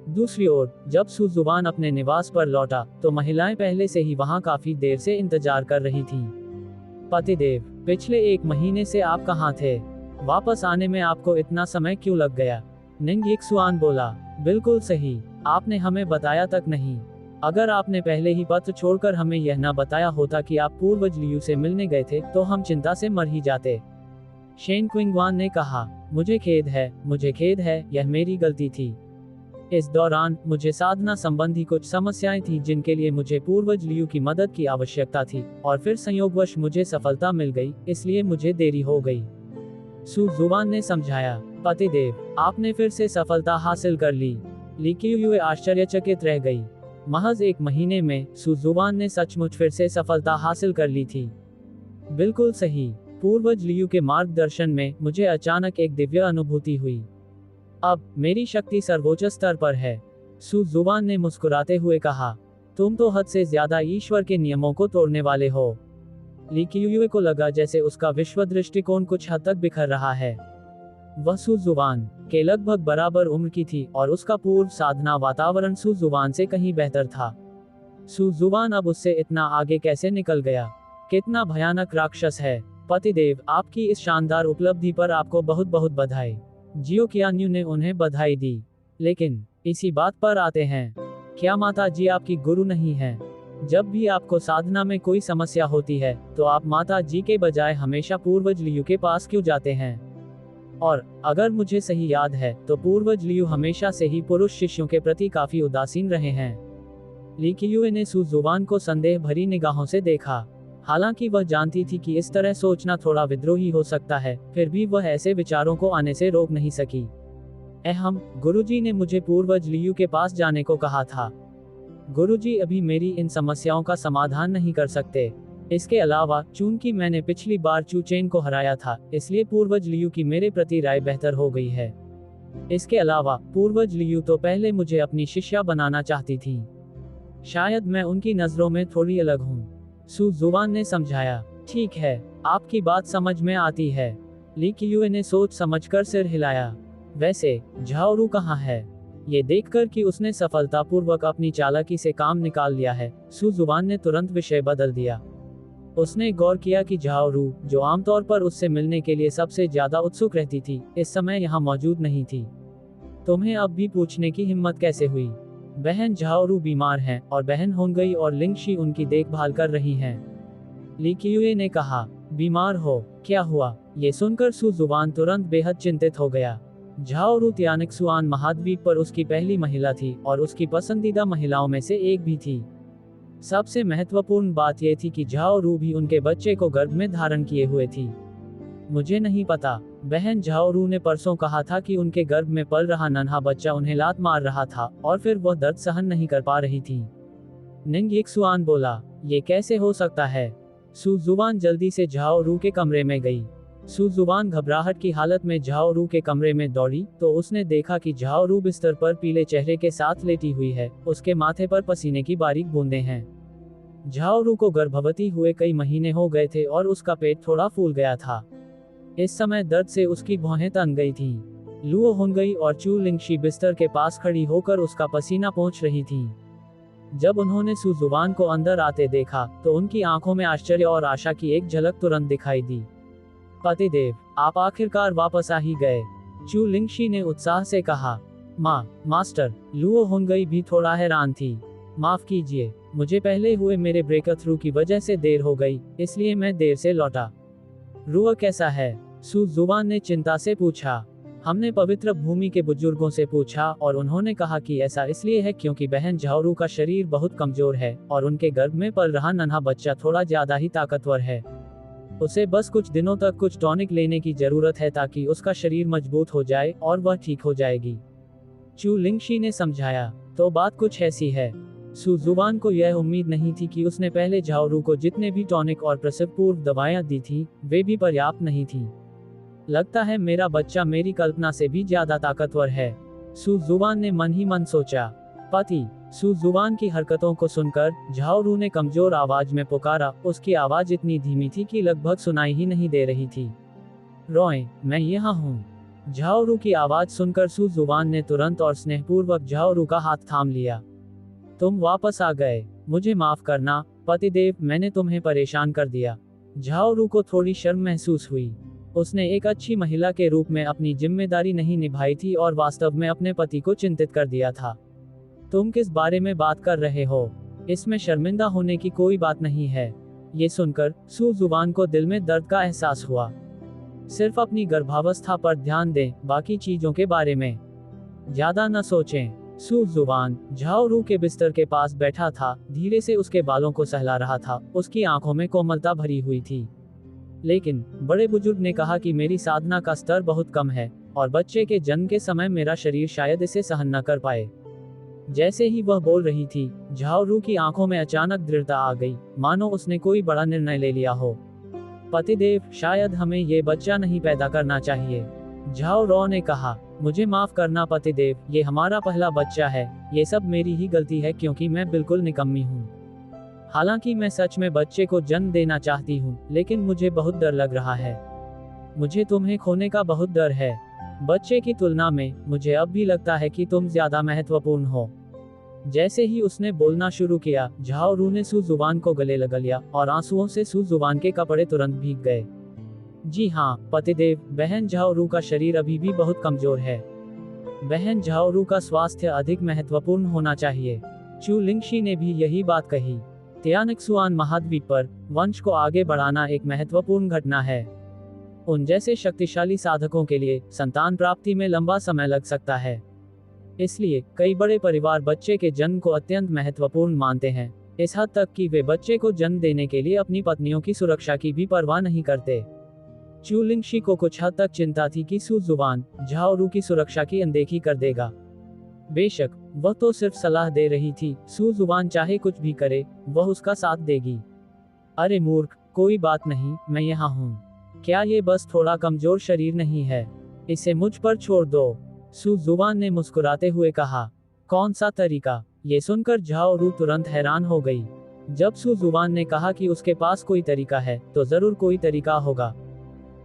दूसरी ओर, जब सू जुबान अपने निवास पर लौटा, तो महिलाएं पहले से ही वहां काफी देर से इंतजार कर रही थीं। पतिदेव, पिछले 1 महीने से आप कहाँ थे? वापस आने में आपको इतना समय क्यों लग गया? निंग यिक्सुआन बोला। बिल्कुल सही, आपने हमें बताया तक नहीं। अगर आपने पहले ही पत्र छोड़कर हमें यह न बताया होता कि आप पूर्वज लियू से मिलने गए थे, तो हम चिंता से मर ही जाते। शेन क्विंगवान ने कहा। मुझे खेद है, यह मेरी गलती थी। इस दौरान मुझे साधना संबंधी कुछ समस्याएं थी जिनके लिए मुझे पूर्वज लियू की मदद की आवश्यकता थी, और फिर संयोगवश मुझे सफलता मिल गई, इसलिए मुझे देरी हो गई, सू जुबान ने समझाया। पतिदेव, आपने फिर से सफलता हासिल कर ली। ली क्यूयुए आश्चर्यचकित रह गई। महज 1 महीने में सू जुबान ने सचमुच फिर से सफलता हासिल कर ली थी। बिल्कुल सही, पूर्वज लियू के मार्गदर्शन में मुझे अचानक एक दिव्य अनुभूति हुई। अब मेरी शक्ति सर्वोच्च स्तर पर है, सू जुबान ने मुस्कुराते हुए कहा। तुम तो हद से ज्यादा ईश्वर के नियमों को तोड़ने वाले हो। ली क्यूयुए को लगा जैसे उसका विश्व दृष्टिकोण कुछ हद तक बिखर रहा है। वह सू जुबान के लगभग बराबर उम्र की थी, और उसका पूर्व साधना वातावरण सू जुबान से कहीं बेहतर था। सू जुबान अब उससे इतना आगे कैसे निकल गया? कितना भयानक राक्षस है। पतिदेव, आपकी इस शानदार उपलब्धि पर आपको बहुत बहुत बधाई। जियो कियान्यू ने उन्हें बधाई दी। लेकिन इसी बात पर आते हैं, क्या माता जी आपकी गुरु नहीं है? जब भी आपको साधना में कोई समस्या होती है, तो आप माता जी के बजाय हमेशा पूर्वज लियू के पास क्यों जाते हैं? और अगर मुझे सही याद है, तो पूर्वज लियू हमेशा से ही पुरुष शिष्यों के प्रति काफी उदासीन रहे हैं। ली क्यूयुए ने सू जुबान को संदेह भरी निगाहों से देखा। हालांकि वह जानती थी कि इस तरह सोचना थोड़ा विद्रोही हो सकता है, फिर भी वह ऐसे विचारों को आने से रोक नहीं सकी। गुरुजी ने मुझे पूर्वज लियू के पास जाने को कहा था। गुरुजी अभी मेरी इन समस्याओं का समाधान नहीं कर सकते। इसके अलावा, चूंकि मैंने पिछली बार चू चेन को हराया था, इसलिए पूर्वज लियू की मेरे प्रति राय बेहतर हो गई है। इसके अलावा, पूर्वज लियू तो पहले मुझे अपनी शिष्या बनाना चाहती थी। शायद मैं उनकी नजरों में थोड़ी अलग हूँ, सू जुबान ने समझाया। ठीक है, आपकी बात समझ में आती है। ली क्यूयुए ने सोच समझकर सिर हिलाया। वैसे झाओरू कहाँ है? ये देखकर कि उसने सफलतापूर्वक अपनी चालाकी से काम निकाल लिया है, सू जुबान ने तुरंत विषय बदल दिया। उसने गौर किया कि झाओरू, जो आमतौर पर उससे मिलने के लिए सबसे ज्यादा उत्सुक रहती थी, इस समय यहाँ मौजूद नहीं थी। तुम्हें अब भी पूछने की हिम्मत कैसे हुई? बहन झाओरू बीमार हैं, और बहन होंगई और लिंगशी उनकी देखभाल कर रही हैं। ली क्यूयुए ने कहा। बीमार हो? क्या हुआ? ये सुनकर सू जुबान तुरंत बेहद चिंतित हो गया। झाओरू त्यानिक्सुआन महाद्वीप पर उसकी पहली महिला थी, और उसकी पसंदीदा महिलाओं में से एक भी थी। सबसे महत्वपूर्ण बात यह थी कि झाओरू भी उनके बच्चे को गर्भ में धारण किए हुए थी। मुझे नहीं पता, बहन झाओरू ने परसों कहा था कि उनके गर्भ में पल रहा नन्हा बच्चा उन्हें लात मार रहा था, और फिर वह दर्द सहन नहीं कर पा रही थी। निंग यिक्सुआन बोला। ये कैसे हो सकता है? सू जुबान जल्दी से झाओरू के कमरे में गई। सू जुबान घबराहट की हालत में झाओरू के कमरे में दौड़ी, तो उसने देखा कि झाओरू बिस्तर पर पीले चेहरे के साथ लेटी हुई है। उसके माथे पर पसीने की बारीक बूंदें हैं। झाओरू को गर्भवती हुए कई महीने हो गए थे, और उसका पेट थोड़ा फूल गया था। इस समय दर्द से उसकी भौहें तन गई थीं। लुओ होंगई और चू लिंगशी बिस्तर के पास खड़ी होकर उसका पसीना पोंछ रही थीं। जब उन्होंने सू जुबान को अंदर आते देखा, तो उनकी आंखों में आश्चर्य और आशा की एक झलक तुरंत दिखाई दी। पतिदेव, आप आखिरकार वापस आ ही गए, चू लिंगशी ने उत्साह से कहा। मास्टर, लुओ होंगई भी थोड़ा हैरान थी। माफ कीजिए, मुझे पहले हुए मेरे ब्रेकथ्रू की वजह से देर हो गई, इसलिए मैं देर से लौटा। रुआ कैसा है? सू जुबान ने चिंता से पूछा। हमने पवित्र भूमि के बुजुर्गों से पूछा और उन्होंने कहा कि ऐसा इसलिए है क्योंकि बहन झाओरू का शरीर बहुत कमजोर है और उनके गर्भ में पल रहा नन्हा बच्चा थोड़ा ज्यादा ही ताकतवर है। उसे बस कुछ दिनों तक कुछ टॉनिक लेने की जरूरत है ताकि उसका शरीर मजबूत हो जाए और वह ठीक हो जाएगी। चू लिंगशी ने समझाया। तो बात कुछ ऐसी है। सू जुबान को यह उम्मीद नहीं थी कि उसने पहले झाओरू को जितने भी टॉनिक और प्रसव पूर्व दवाएं दी थी वे भी पर्याप्त नहीं थी। लगता है मेरा बच्चा मेरी कल्पना से भी ज्यादा ताकतवर है, सू जुबान ने मन ही मन सोचा। पति। सू जुबान की हरकतों को सुनकर झाओरू ने कमजोर आवाज में पुकारा। उसकी आवाज इतनी धीमी थी कि लगभग सुनाई ही नहीं दे रही थी। रोए, मैं यहाँ हूँ। झाओरू की आवाज सुनकर सू जुबान ने तुरंत और स्नेहपूर्वक झाओरू का हाथ थाम लिया। तुम वापस आ गए, मुझे माफ करना पतिदेव, मैंने तुम्हें परेशान कर दिया। झाओरू को थोड़ी शर्म महसूस हुई। उसने एक अच्छी महिला के रूप में अपनी जिम्मेदारी नहीं निभाई थी और वास्तव में अपने पति को चिंतित कर दिया था। तुम किस बारे में बात कर रहे हो? इसमें शर्मिंदा होने की कोई बात नहीं है। ये सुनकर सू जुबान को दिल में दर्द का एहसास हुआ। सिर्फ अपनी गर्भावस्था पर ध्यान दें, बाकी चीजों के बारे में ज्यादा न सोचें। सू जुबान झाओरू के बिस्तर के पास बैठा था, धीरे से उसके बालों को सहला रहा था। उसकी आंखों में कोमलता भरी हुई थी। लेकिन बड़े बुजुर्ग ने कहा कि मेरी साधना का स्तर बहुत कम है और बच्चे के जन्म के समय मेरा शरीर शायद इसे सहन न कर पाए। जैसे ही वह बोल रही थी, झाओरू की आंखों में अचानक दृढ़ता आ गई, मानो उसने कोई बड़ा निर्णय ले लिया हो। पतिदेव, शायद हमें ये बच्चा नहीं पैदा करना चाहिए, झाओरू ने कहा। मुझे माफ करना पतिदेव, ये हमारा पहला बच्चा है। ये सब मेरी ही गलती है क्योंकि मैं बिल्कुल निकम्मी हूँ। हालांकि मैं सच में बच्चे को जन्म देना चाहती हूँ, लेकिन मुझे बहुत डर लग रहा है। मुझे तुम्हें खोने का बहुत डर है। बच्चे की तुलना में मुझे अब भी लगता है कि तुम ज्यादा महत्वपूर्ण हो। जैसे ही उसने बोलना शुरू किया, झाओरू ने सू जुबान को गले लगा लिया और आंसुओं से सू जुबान के कपड़े तुरंत भीग गए। जी हाँ पतिदेव, बहन झाओरू का शरीर अभी भी बहुत कमजोर है। बहन झाओरू का स्वास्थ्य अधिक महत्वपूर्ण होना चाहिए। चू लिंगशी ने भी यही बात कही। तियानक्सुआन महाद्वीप पर वंश को आगे बढ़ाना एक महत्वपूर्ण घटना है। उन जैसे शक्तिशाली साधकों के लिए संतान प्राप्ति में लंबा समय लग सकता है। इसलिए कई बड़े परिवार बच्चे के जन्म को अत्यंत महत्वपूर्ण मानते हैं, इस हद तक कि वे बच्चे को जन्म देने के लिए अपनी पत्नियों की सुरक्षा की भी परवाह नहीं करते। चू लिंगशी को कुछ हद तक चिंता थी कि सू जुबान झाओरू की सुरक्षा की अनदेखी कर देगा। बेशक वह तो सिर्फ सलाह दे रही थी, सू जुबान चाहे कुछ भी करे, वह उसका साथ देगी। अरे मूर्ख, कोई बात नहीं, मैं यहाँ हूँ। क्या ये बस थोड़ा कमजोर शरीर नहीं है? इसे मुझ पर छोड़ दो, सू जुबान ने मुस्कुराते हुए कहा। कौन सा तरीका? ये सुनकर झाओरू तुरंत हैरान हो गई। जब सू जुबान ने कहा कि उसके पास कोई तरीका है, तो जरूर कोई तरीका होगा।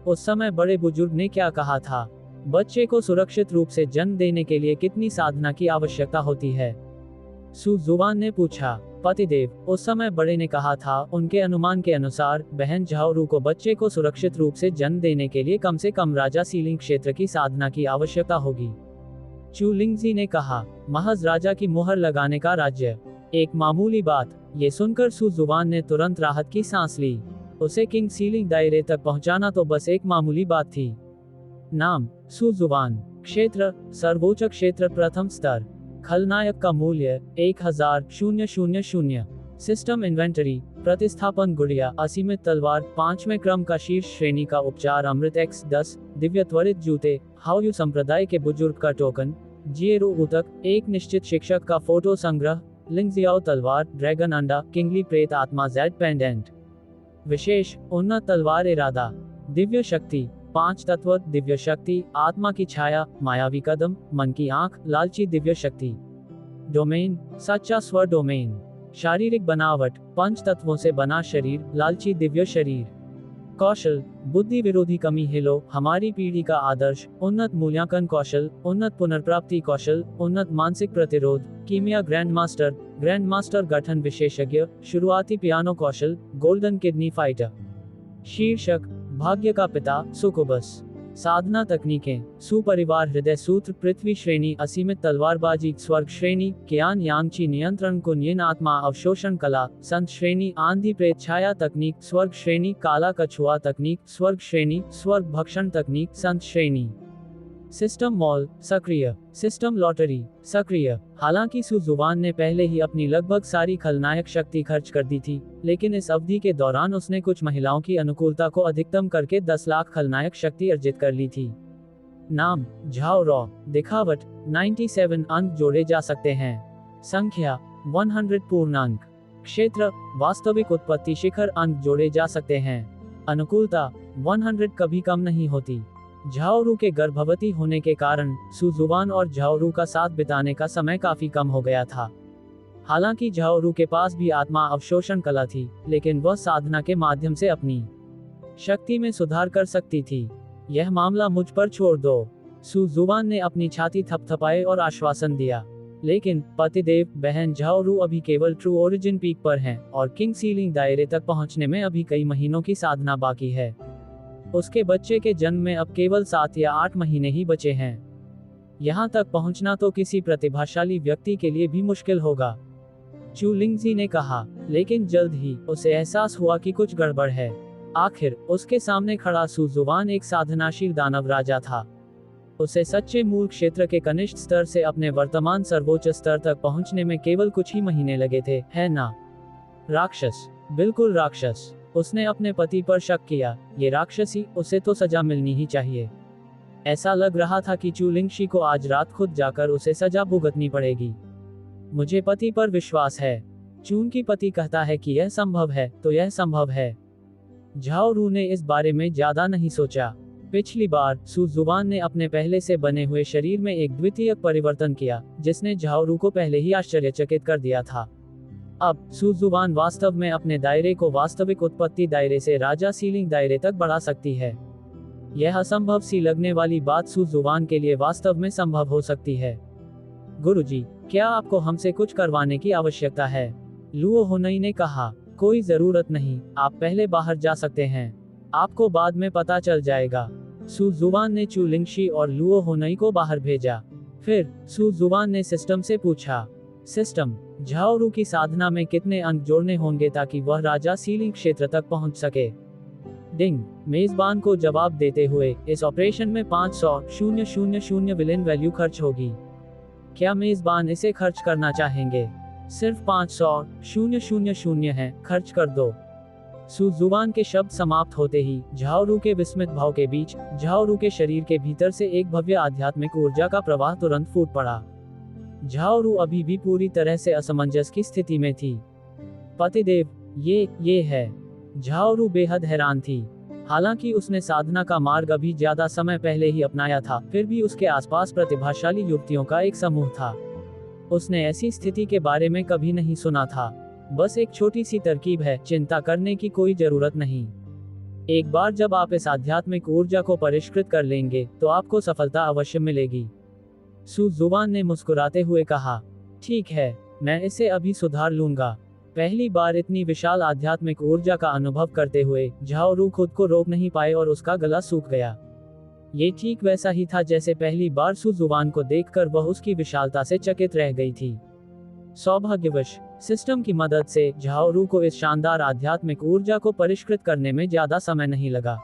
उस समय बड़े बुजुर्ग ने क्या कहा था? बच्चे को सुरक्षित रूप से जन्म देने के लिए कितनी साधना की आवश्यकता होती है? सू जुबान ने पूछा। पतिदेव, उस समय बड़े ने कहा था, उनके अनुमान के अनुसार बहन झाओरू को बच्चे को सुरक्षित रूप से जन्म देने के लिए कम से कम राजा सीलिंग क्षेत्र की साधना की आवश्यकता होगी। चू लिंगजी ने कहा। महज राजा की मुहर लगाने का राज्य? एक मामूली बात। ये सुनकर सू जुबान ने तुरंत राहत की सांस ली। उसे किंग सीलिंग दायरे तक पहुंचाना तो बस एक मामूली बात थी। नाम सू जुबान। क्षेत्र सर्वोच्च क्षेत्र प्रथम स्तर। खलनायक का मूल्य 1000। सिस्टम इन्वेंटरी प्रतिस्थापन गुड़िया असीमित तलवार 5वें क्रम का शीर्ष श्रेणी का उपचार अमृत X10 दिव्य त्वरित जूते हाओयू संप्रदाय के बुजुर्ग का टोकन जिएरो उतक एक निश्चित शिक्षक का फोटो संग्रह लिंगजियाओ तलवार ड्रैगन अंडा किंगली प्रेत आत्मा जेड पेंडेंट विशेष उन्नत तलवार इरादा दिव्य शक्ति 5 तत्व दिव्य शक्ति आत्मा की छाया मायावी कदम मन की आंख लालची दिव्य शक्ति डोमेन सच्चा स्वर डोमेन शारीरिक बनावट 5 तत्वों से बना शरीर लालची दिव्य शरीर कौशल बुद्धि विरोधी कमी हिलो हमारी पीढ़ी का आदर्श उन्नत मूल्यांकन कौशल उन्नत पुनर्प्राप्ति कौशल उन्नत मानसिक प्रतिरोध कीमिया ग्रैंड मास्टर गठन विशेषज्ञ शुरुआती पियानो कौशल गोल्डन किडनी फाइटर शीर्षक भाग्य का पिता सुकुबस साधना तकनीकें सुपरिवार हृदय सूत्र पृथ्वी श्रेणी असीमित तलवारबाजी स्वर्ग श्रेणी ज्ञान यांगची नियंत्रण कुन्यन आत्मा अवशोषण कला संत श्रेणी आंधी प्रेत छाया तकनीक स्वर्ग श्रेणी काला कछुआ तकनीक स्वर्ग श्रेणी स्वर्ग भक्षण तकनीक संत श्रेणी सिस्टम मॉल सक्रिय, सिस्टम लॉटरी सक्रिय। हालांकि सू जुवान ने पहले ही अपनी लगभग सारी खलनायक शक्ति खर्च कर दी थी, लेकिन इस अवधि के दौरान उसने कुछ महिलाओं की अनुकूलता को अधिकतम करके 10 लाख खलनायक शक्ति अर्जित कर ली थी। नाम झाओ रॉ। दिखावट 97 अंक जोड़े जा सकते हैं। संख्या 100 पूर्णांक। क्षेत्र वास्तविक उत्पत्ति शिखर अंक जोड़े जा सकते हैं। अनुकूलता 100 कभी कम नहीं होती। झाओरू के गर्भवती होने के कारण सू जुवान और झाओरू का साथ बिताने का समय काफी कम हो गया था। हालांकि झाओरू के पास भी आत्मा अवशोषण कला थी, लेकिन वह साधना के माध्यम से अपनी शक्ति में सुधार कर सकती थी। यह मामला मुझ पर छोड़ दो। सू जुवान ने अपनी छाती थपथपाए और आश्वासन दिया। लेकिन पतिदेव, बहन झाओरू अभी केवल ट्रू ओरिजिन पीक पर हैं और किंग सीलिंग दायरे तक पहुंचने में अभी कई महीनों की साधना बाकी है। उसके बच्चे के जन्म में अब केवल 7 या 8 महीने ही बचे हैं। यहाँ तक पहुँचना तो किसी प्रतिभाशाली व्यक्ति के लिए भी मुश्किल होगा, चू लिंगजी ने कहा। लेकिन जल्द ही उसे एहसास हुआ कि कुछ गड़बड़ है। आखिर उसके सामने खड़ा सू जुवान एक साधनाशील दानव राजा था। उसे सच्चे मूल क्षेत्र के कनिष्ठ स्तर से अपने वर्तमान सर्वोच्च स्तर तक पहुंचने में केवल कुछ ही महीने लगे थे, है ना? राक्षस, बिल्कुल राक्षस। उसने अपने पति पर शक किया। ये राक्षसी, उसे तो सजा मिलनी ही चाहिए। ऐसा लग रहा था कि चू लिंगशी को आज रात खुद जाकर उसे सजा भुगतनी पड़ेगी। मुझे पति पर विश्वास है। चून की पति कहता है कि यह संभव है, तो यह संभव है। झाओरू ने इस बारे में ज्यादा नहीं सोचा। पिछली बार सू जुवान ने अपने पहले से बने हुए शरीर में एक द्वितीयक परिवर्तन किया, जिसने झाओरू को पहले ही आश्चर्यचकित कर दिया था। अब सू जुवान वास्तव में अपने दायरे को वास्तविक उत्पत्ति दायरे से राजा सीलिंग दायरे तक बढ़ा सकती है। यह असंभव सी लगने वाली बात सू जुवान के लिए वास्तव में संभव हो सकती है। गुरुजी, क्या आपको हमसे कुछ करवाने की आवश्यकता है? लुओ होनई ने कहा। कोई जरूरत नहीं, आप पहले बाहर जा सकते हैं। आपको बाद में पता चल जाएगा। सू जुवान ने चू लिंगशी और लुओ होनई को बाहर भेजा। फिर सू जुवान ने सिस्टम से पूछा, सिस्टम, झाओरू की साधना में कितने अंक जोड़ने होंगे ताकि वह राजा सीलिंग क्षेत्र तक पहुंच सके? डिंग, मेजबान को जवाब देते हुए, इस ऑपरेशन में 500,000 विलेन वैल्यू खर्च होगी। क्या मेजबान इसे खर्च करना चाहेंगे? सिर्फ 500,000 है, खर्च कर दो। सू जुवान के शब्द समाप्त होते ही झाओरू के विस्मित भाव के बीच झाओरू के शरीर के भीतर से एक भव्य आध्यात्मिक ऊर्जा का प्रवाह तुरंत फूट पड़ा। झाओरू अभी भी पूरी तरह से असमंजस की स्थिति में थी। पतिदेव, ये है। झाओरू बेहद हैरान थी। हालांकि उसने साधना का मार्ग अभी ज्यादा समय पहले ही अपनाया था, फिर भी उसके आसपास प्रतिभाशाली युवतियों का एक समूह था। उसने ऐसी स्थिति के बारे में कभी नहीं सुना था। बस एक छोटी सी तरकीब है, चिंता करने की कोई जरूरत नहीं। एक बार जब आप इस आध्यात्मिक ऊर्जा को परिष्कृत कर लेंगे, तो आपको सफलता अवश्य मिलेगी। सू जुवान ने मुस्कुराते हुए कहा, ठीक है, मैं इसे अभी सुधार लूंगा। पहली बार इतनी विशाल आध्यात्मिक ऊर्जा का अनुभव करते हुए झाओरू खुद को रोक नहीं पाए और उसका गला सूख गया। ये ठीक वैसा ही था जैसे पहली बार सू जुवान को देखकर वह उसकी विशालता से चकित रह गई थी। सौभाग्यवश सिस्टम की मदद से झाओरू को इस शानदार आध्यात्मिक ऊर्जा को परिष्कृत करने में ज्यादा समय नहीं लगा।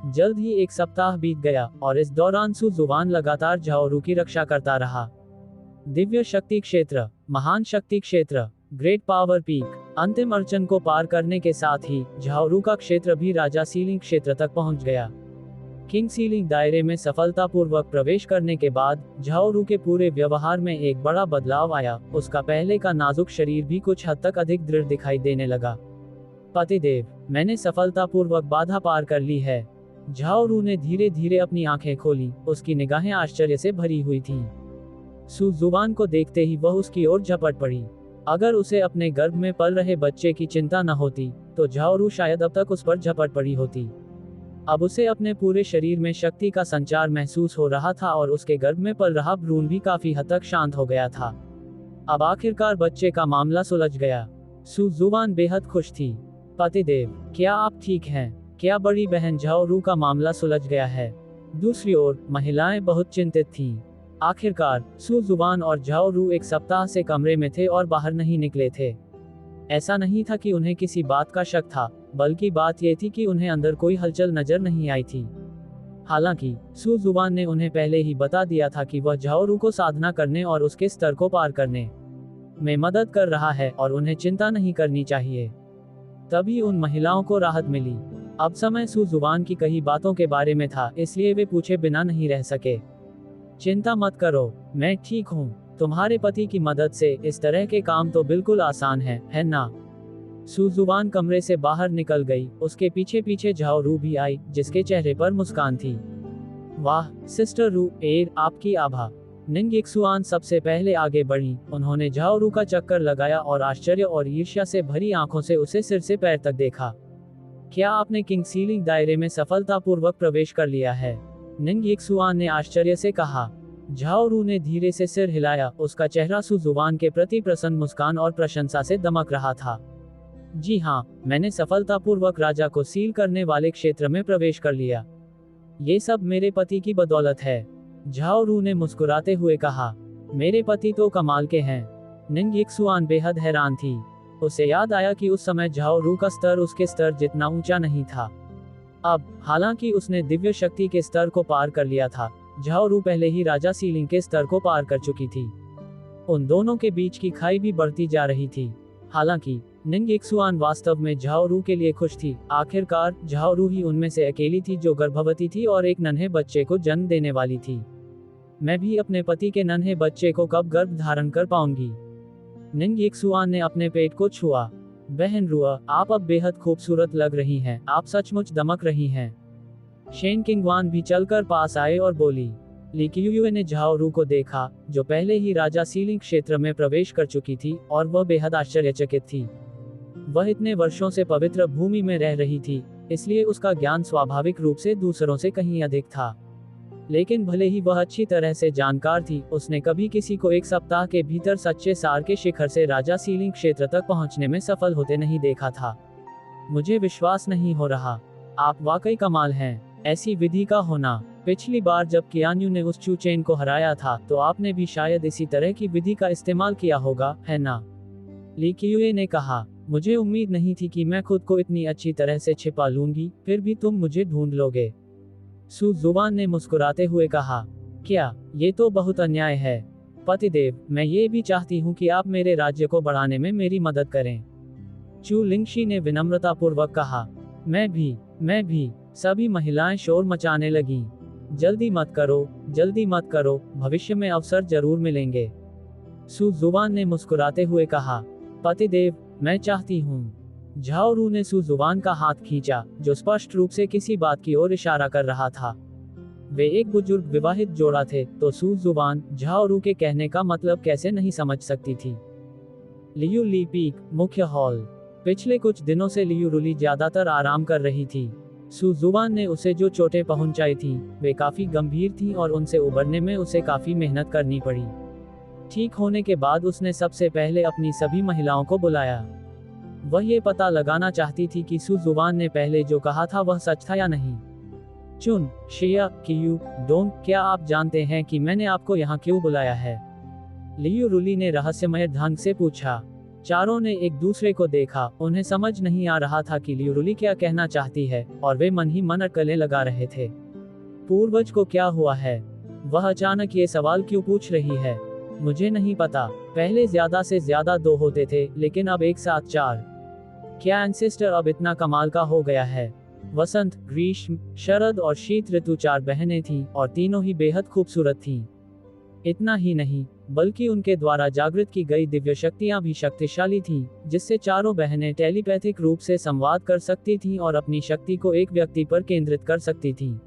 जल्द ही 1 सप्ताह बीत गया और इस दौरान सू जुवान लगातार झाओरू की रक्षा करता रहा। दिव्य शक्ति क्षेत्र, महान शक्ति क्षेत्र, ग्रेट पावर पीक। अंतिम अर्चन को पार करने के साथ ही झाओरू का क्षेत्र भी राजा सीलिंग क्षेत्र तक पहुंच गया। किंग सीलिंग दायरे में सफलतापूर्वक प्रवेश करने के बाद झाओरू के पूरे व्यवहार में एक बड़ा बदलाव आया। उसका पहले का नाजुक शरीर भी कुछ हद तक अधिक दृढ़ दिखाई देने लगा। पतिदेव, मैंने सफलतापूर्वक बाधा पार कर ली है। झाओरू ने धीरे धीरे अपनी आंखें खोली। उसकी निगाहें आश्चर्य से भरी हुई थीं। सू जुवान को देखते ही वह उसकी ओर झपट पड़ी। अगर उसे अपने गर्भ में पल रहे बच्चे की चिंता न होती, तो झाओरू शायद अब तक उस पर झपट पड़ी होती। अब उसे अपने पूरे शरीर में शक्ति का संचार महसूस हो रहा था और उसके गर्भ में पल रहा भ्रूण भी काफी हद तक शांत हो गया था। अब आखिरकार बच्चे का मामला सुलझ गया। सू जुवान बेहद खुश थी। पतिदेव, क्या आप ठीक हैं? क्या बड़ी बहन झाओरू का मामला सुलझ गया है? दूसरी ओर महिलाएं बहुत चिंतित थीं। आखिरकार सू जुवान और झाओरू 1 सप्ताह से कमरे में थे और बाहर नहीं निकले थे। ऐसा नहीं था कि उन्हें किसी बात का शक था, बल्कि बात यह थी कि उन्हें अंदर कोई हलचल नजर नहीं आई थी। हालांकि सू जुवान ने उन्हें पहले ही बता दिया था कि वह झाओरू को साधना करने और उसके स्तर को पार करने में मदद कर रहा है और उन्हें चिंता नहीं करनी चाहिए। तभी उन महिलाओं को राहत मिली। अब समय सू जुवान की कही बातों के बारे में था, इसलिए वे पूछे बिना नहीं रह सके। चिंता मत करो, मैं ठीक हूँ। तुम्हारे पति की मदद से इस तरह के काम तो बिल्कुल आसान है ना? सू जुवान कमरे से बाहर निकल गई। उसके पीछे पीछे झाओरू भी आई, जिसके चेहरे पर मुस्कान थी। वाह सिस्टर रू एर, आपकी आभा। निंग यिक्सुआन सबसे पहले आगे बढ़ी। उन्होंने झाओरू का चक्कर लगाया और आश्चर्य और ईर्ष्या से भरी आंखों से उसे सिर से पैर तक देखा। क्या आपने किंग सीलिंग दायरे में सफलतापूर्वक प्रवेश कर लिया है? निंग यिक्सुआन ने आश्चर्य से कहा। झाओरू ने धीरे से सिर हिलाया। उसका चेहरा सू जुवान के प्रति प्रसन्न मुस्कान और प्रशंसा से दमक रहा था। जी हाँ, मैंने सफलतापूर्वक राजा को सील करने वाले क्षेत्र में प्रवेश कर लिया। ये सब मेरे पति की बदौलत है, झाओरू ने मुस्कुराते हुए कहा। मेरे पति तो कमाल के हैं। निंग यिक्सुआन बेहद हैरान थी। उसे याद आया कि उस समय झाओरू का स्तर उसके स्तर जितना ऊंचा नहीं था। अब हालांकि उसने दिव्य शक्ति के स्तर को पार कर लिया था, झाओरू पहले ही राजा सीलिंग के स्तर को पार कर चुकी थी। उन दोनों के बीच की खाई भी बढ़ती जा रही थी। हालांकि निंग यिक्सुआन वास्तव में झाओरू के लिए खुश थी। आखिरकार झाओरू ही उनमें से अकेली थी जो गर्भवती थी और एक नन्हे बच्चे को जन्म देने वाली थी। मैं भी अपने पति के नन्हे बच्चे को कब गर्भ धारण कर पाऊंगी? निंग यिक्सुआन ने अपने पेट को छुआ। बहन रुआ, आप अब बेहद खूबसूरत लग रही हैं। आप सचमुच दमक रही हैं। शेन किंगवान भी चलकर पास आए और बोली। ली कीयुए ने झाओरू को देखा, जो पहले ही राजा सीलिंग क्षेत्र में प्रवेश कर चुकी थी, और वह बेहद आश्चर्यचकित थी। वह इतने वर्षों से पवित्र भूमि में रह रही थी, इसलिए उसका ज्ञान स्वाभाविक रूप से दूसरों से कहीं अधिक था। लेकिन भले ही वह अच्छी तरह से जानकार थी, उसने कभी किसी को एक सप्ताह के भीतर सच्चे सार के शिखर से राजा सीलिंग क्षेत्र तक पहुंचने में सफल होते नहीं देखा था। मुझे विश्वास नहीं हो रहा, आप वाकई कमाल हैं। ऐसी विधि का होना। पिछली बार जब कियान्यू ने उस चूचेन को हराया था, तो आपने भी शायद इसी तरह की विधि का इस्तेमाल किया होगा, है ना? ली कीयुए ने कहा। मुझे उम्मीद नहीं थी कि मैं खुद को इतनी अच्छी तरह से छिपा लूंगी, फिर भी तुम मुझे ढूंढ लोगे। सू जुवान ने मुस्कुराते हुए कहा। क्या, ये तो बहुत अन्याय है। पतिदेव, मैं ये भी चाहती हूँ कि आप मेरे राज्य को बढ़ाने में मेरी मदद करें। चू लिंगशी ने विनम्रतापूर्वक कहा। मैं भी। सभी महिलाएं शोर मचाने लगीं। जल्दी मत करो, भविष्य में अवसर जरूर मिलेंगे। सू जुवान ने मुस्कुराते हुए कहा। पतिदेव, मैं चाहती हूँ। झाओरू ने सू जुवान का हाथ खींचा, जो स्पष्ट रूप से किसी बात की ओर इशारा कर रहा था। वे एक बुजुर्ग विवाहित जोड़ा थे, तो सू जुवान झाओरू के कहने का मतलब कैसे नहीं समझ सकती थी। लियू ली पीक, मुख्य हॉल। पिछले कुछ दिनों से लियू रुली ज्यादातर आराम कर रही थी। सू जुवान ने उसे जो चोटें पहुंचाई थीं, वे काफी गंभीर थीं और उनसे उबरने में उसे काफी मेहनत करनी पड़ी। ठीक होने के बाद उसने सबसे पहले अपनी सभी महिलाओं को बुलाया। वह ये पता लगाना चाहती थी कि सू जुवान ने पहले जो कहा था वह सच था या नहीं। चुन, शिया, कियू, डोंग, क्या आप जानते हैं कि मैंने आपको यहाँ क्यों बुलाया है? लियू रुली ने रहस्यमय ढंग से पूछा। चारों ने एक दूसरे को देखा। उन्हें समझ नहीं आ रहा था कि लियू रुली क्या कहना चाहती है, और वे मन ही मन अटकलें लगा रहे थे। पूर्वज को क्या हुआ है? वह अचानक ये सवाल क्यों पूछ रही है? मुझे नहीं पता। पहले ज्यादा से ज्यादा 2 होते थे, लेकिन अब एक साथ 4। क्या एंसेस्टर अब इतना कमाल का हो गया है? वसंत, ग्रीष्म, शरद और शीत ऋतु 4 बहनें थीं, और तीनों ही बेहद खूबसूरत थीं। इतना ही नहीं, बल्कि उनके द्वारा जागृत की गई दिव्य शक्तियां भी शक्तिशाली थीं, जिससे चारों बहनें टेलीपैथिक रूप से संवाद कर सकती थीं और अपनी शक्ति को एक व्यक्ति पर केंद्रित कर सकती थीं।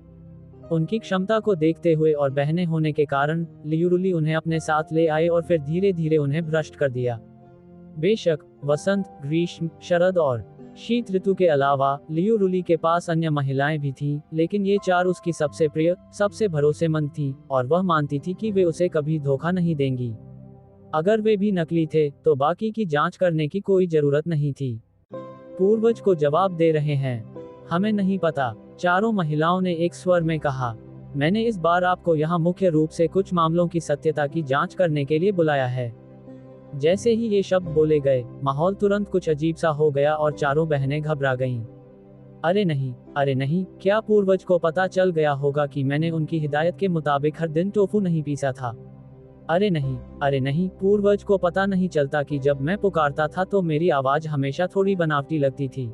उनकी क्षमता को देखते हुए और बहनें होने के कारण लियू रुली उन्हें अपने साथ ले आए और फिर धीरे धीरे उन्हें भ्रष्ट कर दिया। बेशक वसंत, ग्रीष्म, शरद और शीत ऋतु के अलावा लियू रुली के पास अन्य महिलाएं भी थीं, लेकिन ये 4 उसकी सबसे प्रिय, सबसे भरोसेमंद थीं, और वह मानती थी कि वे उसे कभी धोखा नहीं देंगी। अगर वे भी नकली थे, तो बाकी की जांच करने की कोई जरूरत नहीं थी। पूर्वज को जवाब दे रहे हैं। हमें नहीं पता, चारों महिलाओं ने एक स्वर में कहा। मैंने इस बार आपको यहाँ मुख्य रूप से कुछ मामलों की सत्यता की जांच करने के लिए बुलाया है। जैसे ही ये शब्द बोले गए, माहौल तुरंत कुछ अजीब सा हो गया और चारों बहनें घबरा गईं। अरे नहीं, अरे नहीं, क्या पूर्वज को पता चल गया होगा कि मैंने उनकी हिदायत के मुताबिक हर दिन टोफू नहीं पीसा था? अरे नहीं, अरे नहीं, पूर्वज को पता नहीं चलता कि जब मैं पुकारता था तो मेरी आवाज हमेशा थोड़ी बनावटी लगती थी।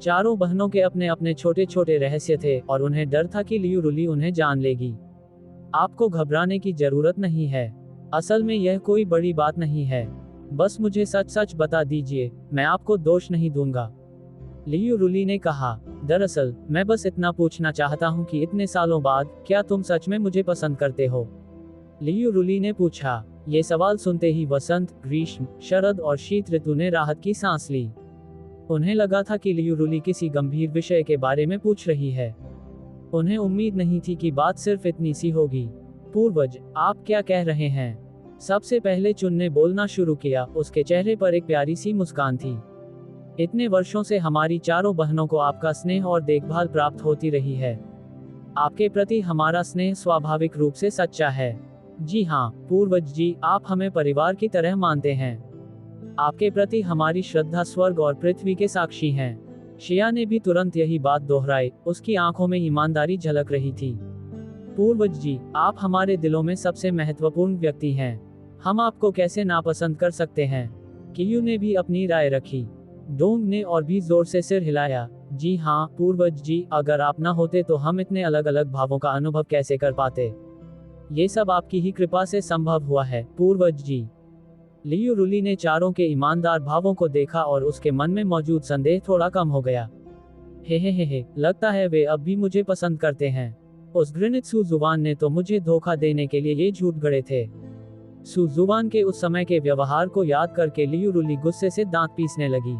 चारों बहनों के अपने अपने छोटे छोटे रहस्य थे और उन्हें डर था कि लियू रुली उन्हें जान लेगी। आपको घबराने की जरूरत नहीं है। असल में यह कोई बड़ी बात नहीं है। बस मुझे सच सच बता दीजिए, मैं आपको दोष नहीं दूंगा। लियू रुली ने कहा, दरअसल मैं बस इतना पूछना चाहता हूँ कि इतने सालों बाद क्या तुम सच में मुझे पसंद करते हो? लियू रुली ने पूछा। ये सवाल सुनते ही वसंत, ग्रीष्म, शरद और शीत ऋतु ने राहत की सांस ली। उन्हें लगा था कि लियू रुली किसी गंभीर विषय के बारे में पूछ रही है। उन्हें उम्मीद नहीं थी कि बात सिर्फ इतनी सी होगी। पूर्वज, आप क्या कह रहे हैं? सबसे पहले चुन ने बोलना शुरू किया। उसके चेहरे पर एक प्यारी सी मुस्कान थी। इतने वर्षों से हमारी चारों बहनों को आपका स्नेह और देखभाल प्राप्त होती रही है। आपके प्रति हमारा स्नेह स्वाभाविक रूप से सच्चा है। जी हाँ, पूर्वज जी, आप हमें परिवार की तरह मानते हैं। आपके प्रति हमारी श्रद्धा स्वर्ग और पृथ्वी के साक्षी हैं। शिया ने भी तुरंत यही बात दोहराई। उसकी आंखों में ईमानदारी झलक रही थी। पूर्वज जी, आप हमारे दिलों में सबसे महत्वपूर्ण व्यक्ति हैं। हम आपको कैसे नापसंद कर सकते हैं? कियू ने भी अपनी राय रखी। डोंग ने और भी जोर से सिर हिलाया। जी हाँ, पूर्वज जी, अगर आप न होते तो हम इतने अलग अलग भावों का अनुभव कैसे कर पाते? ये सब आपकी ही कृपा से संभव हुआ है, पूर्वज जी। लियू रुली ने चारों के ईमानदार भावों को देखा और उसके मन में मौजूद संदेह थोड़ा कम हो गया। हे, लगता है वे अब भी मुझे पसंद करते हैं। उस घृणित सुजुवान ने तो मुझे धोखा देने के लिए ये झूठ गढ़े थे। सुजुवान के उस समय के व्यवहार को याद करके लियू रुली गुस्से से दांत पीसने लगी।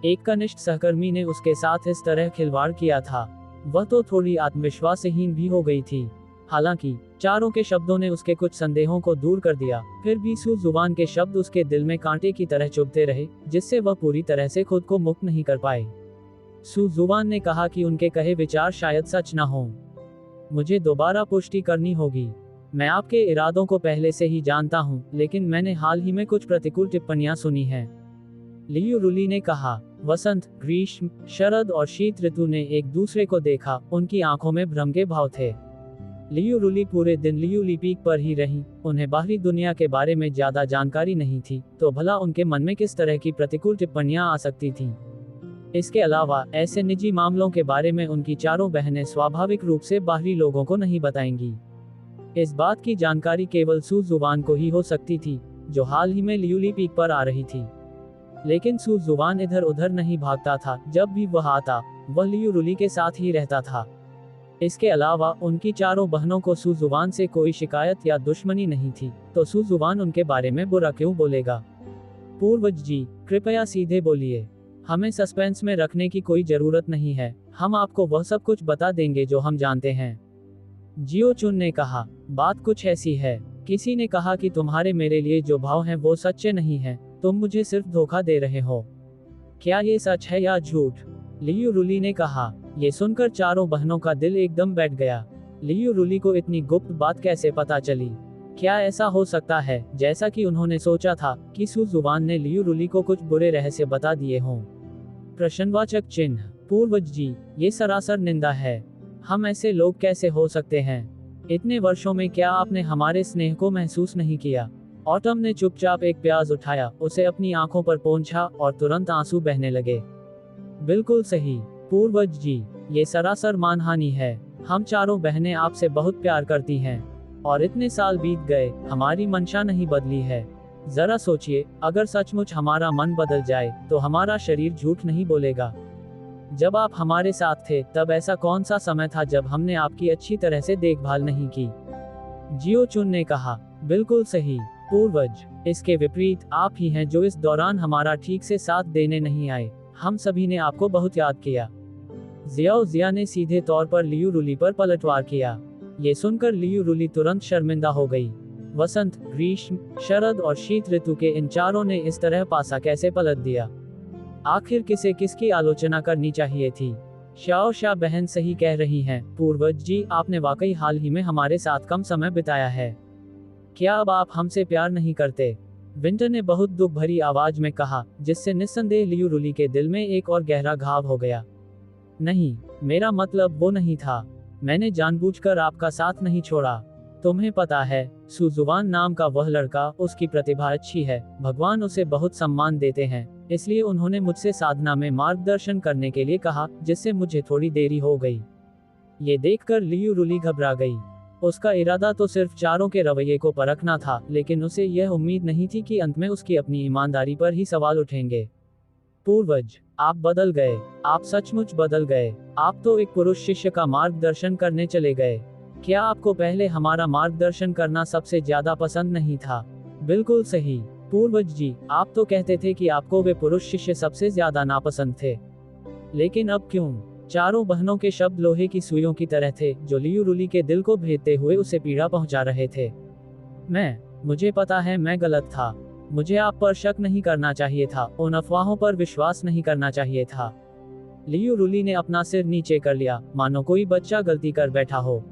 एक कनिष्ठ सहकर्मी ने उसके साथ इस तरह खिलवाड़ किया था। वह तो थोड़ी आत्मविश्वासहीन भी हो गई थी। हालांकि चारों के शब्दों ने उसके कुछ संदेहों को दूर कर दिया, फिर भी सुजुबान के शब्द उसके दिल में कांटे की तरह चुभते रहे, जिससे वह पूरी तरह से खुद को मुक्त नहीं कर पाए। सुजुबान ने कहा कि उनके कहे विचार शायद सच न हो। मुझे दोबारा पुष्टि करनी होगी। मैं आपके इरादों को पहले से ही जानता हूं, लेकिन मैंने हाल ही में कुछ प्रतिकूल टिप्पणियां सुनी हैं। लियू रुली ने कहा। वसंत, ग्रीष्म, शरद और शीत ऋतु ने एक दूसरे को देखा। उनकी आंखों में भ्रम के भाव थे। लियू रुली पूरे दिन लियू ली पीक पर ही रही। उन्हें बाहरी दुनिया के बारे में ज्यादा जानकारी नहीं थी, तो भला उनके मन में किस तरह की प्रतिकूल टिप्पणियां आ सकती थीं। इसके अलावा ऐसे निजी मामलों के बारे में उनकी चारों बहनें स्वाभाविक रूप से बाहरी लोगों को नहीं बताएंगी। इस बात की जानकारी केवल सुजुबान को ही हो सकती थी, जो हाल ही में लियू ली पीक पर आ रही थी। लेकिन सुजुबान इधर उधर नहीं भागता था। जब भी वह आता, वह लियू रुली के साथ ही रहता था। इसके अलावा उनकी चारों बहनों को सुजुबान से कोई शिकायत या दुश्मनी नहीं थी, तो सुजुबान उनके बारे में बुरा क्यों बोलेगा? पूर्वज जी, कृपया सीधे बोलिए। हमें सस्पेंस में रखने की कोई जरूरत नहीं है। हम आपको वह सब कुछ बता देंगे जो हम जानते हैं। जियो चुन ने कहा। बात कुछ ऐसी है। किसी ने कहा कि तुम्हारे मेरे लिए जो भाव हैं वो सच्चे नहीं हैं। तुम मुझे सिर्फ धोखा दे रहे हो। क्या ये सच है या झूठ? लियू रुली ने कहा। ये सुनकर चारों बहनों का दिल एकदम बैठ गया। लियू रुली को इतनी गुप्त बात कैसे पता चली? क्या ऐसा हो सकता है, जैसा कि उन्होंने सोचा था, कि सुजुबान ने लियू रुली को कुछ बुरे रहस्य बता दिए हों? प्रश्नवाचक चिन्ह। पूर्वज जी, ये सरासर निंदा है। हम ऐसे लोग कैसे हो सकते हैं? इतने वर्षों में क्या आपने हमारे स्नेह को महसूस नहीं किया? ऑटम ने चुपचाप एक प्याज उठाया, उसे अपनी आंखों पर पोंछा और तुरंत आंसू बहने लगे। बिल्कुल सही, पूर्वज जी, ये सरासर मानहानि है। हम चारों बहनें आपसे बहुत प्यार करती हैं, और इतने साल बीत गए, हमारी मंशा नहीं बदली है। जरा सोचिए, अगर सचमुच हमारा मन बदल जाए, तो हमारा शरीर झूठ नहीं बोलेगा। जब आप हमारे साथ थे, तब ऐसा कौन सा समय था जब हमने आपकी अच्छी तरह से देखभाल नहीं की? जियो चुन ने कहा। बिल्कुल सही, पूर्वज। इसके विपरीत आप ही हैं जो इस दौरान हमारा ठीक से साथ देने नहीं आए। हम सभी ने आपको बहुत याद किया। जियाओ जिया ने सीधे तौर पर लियू रुली पर पलटवार किया। ये सुनकर लियू रुली तुरंत शर्मिंदा हो गई। वसंत, ग्रीष्म, शरद और शीत ऋतु के इन चारों ने इस तरह पासा कैसे पलट दिया? आखिर किसे किसकी आलोचना करनी चाहिए थी? शाओ शाह बहन सही कह रही हैं, पूर्वज जी, आपने वाकई हाल ही में हमारे साथ कम समय बिताया है। क्या अब आप हमसे प्यार नहीं करते? विंटर ने बहुत दुख भरी आवाज में कहा, जिससे निस्संदेह लियू रुली के दिल में एक और गहरा घाव हो गया। नहीं, मेरा मतलब वो नहीं था। मैंने जानबूझकर आपका साथ नहीं छोड़ा। तुम्हें पता है, सुजुवान नाम का वह लड़का, उसकी प्रतिभा अच्छी है, भगवान उसे बहुत सम्मान देते हैं, इसलिए उन्होंने मुझसे साधना में मार्गदर्शन करने के लिए कहा, जिससे मुझे थोड़ी देरी हो गई। ये देखकर लियू रुली घबरा गई। उसका इरादा तो सिर्फ चारों के रवैये को परखना था, लेकिन उसे यह उम्मीद नहीं थी कि अंत में उसकी अपनी ईमानदारी पर ही सवाल उठेंगे। पूर्वज, आप बदल गए। आप सचमुच बदल गए। आप तो एक पुरुष शिष्य का मार्गदर्शन करने चले गए। क्या आपको पहले हमारा मार्गदर्शन करना सबसे ज्यादा पसंद नहीं था? बिल्कुल सही, पूर्वज जी, आप तो कहते थे कि आपको वे पुरुष शिष्य सबसे ज्यादा नापसंद थे। लेकिन अब क्यों? चारों बहनों के शब्द लोहे की सुइयों की तरह थे, जो लियू रुली के दिल को भेदते हुए उसे पीड़ा पहुंचा रहे थे। मुझे पता है मैं गलत था। मुझे आप पर शक नहीं करना चाहिए था, उन अफवाहों पर विश्वास नहीं करना चाहिए था। लियू रुली ने अपना सिर नीचे कर लिया, मानो कोई बच्चा गलती कर बैठा हो।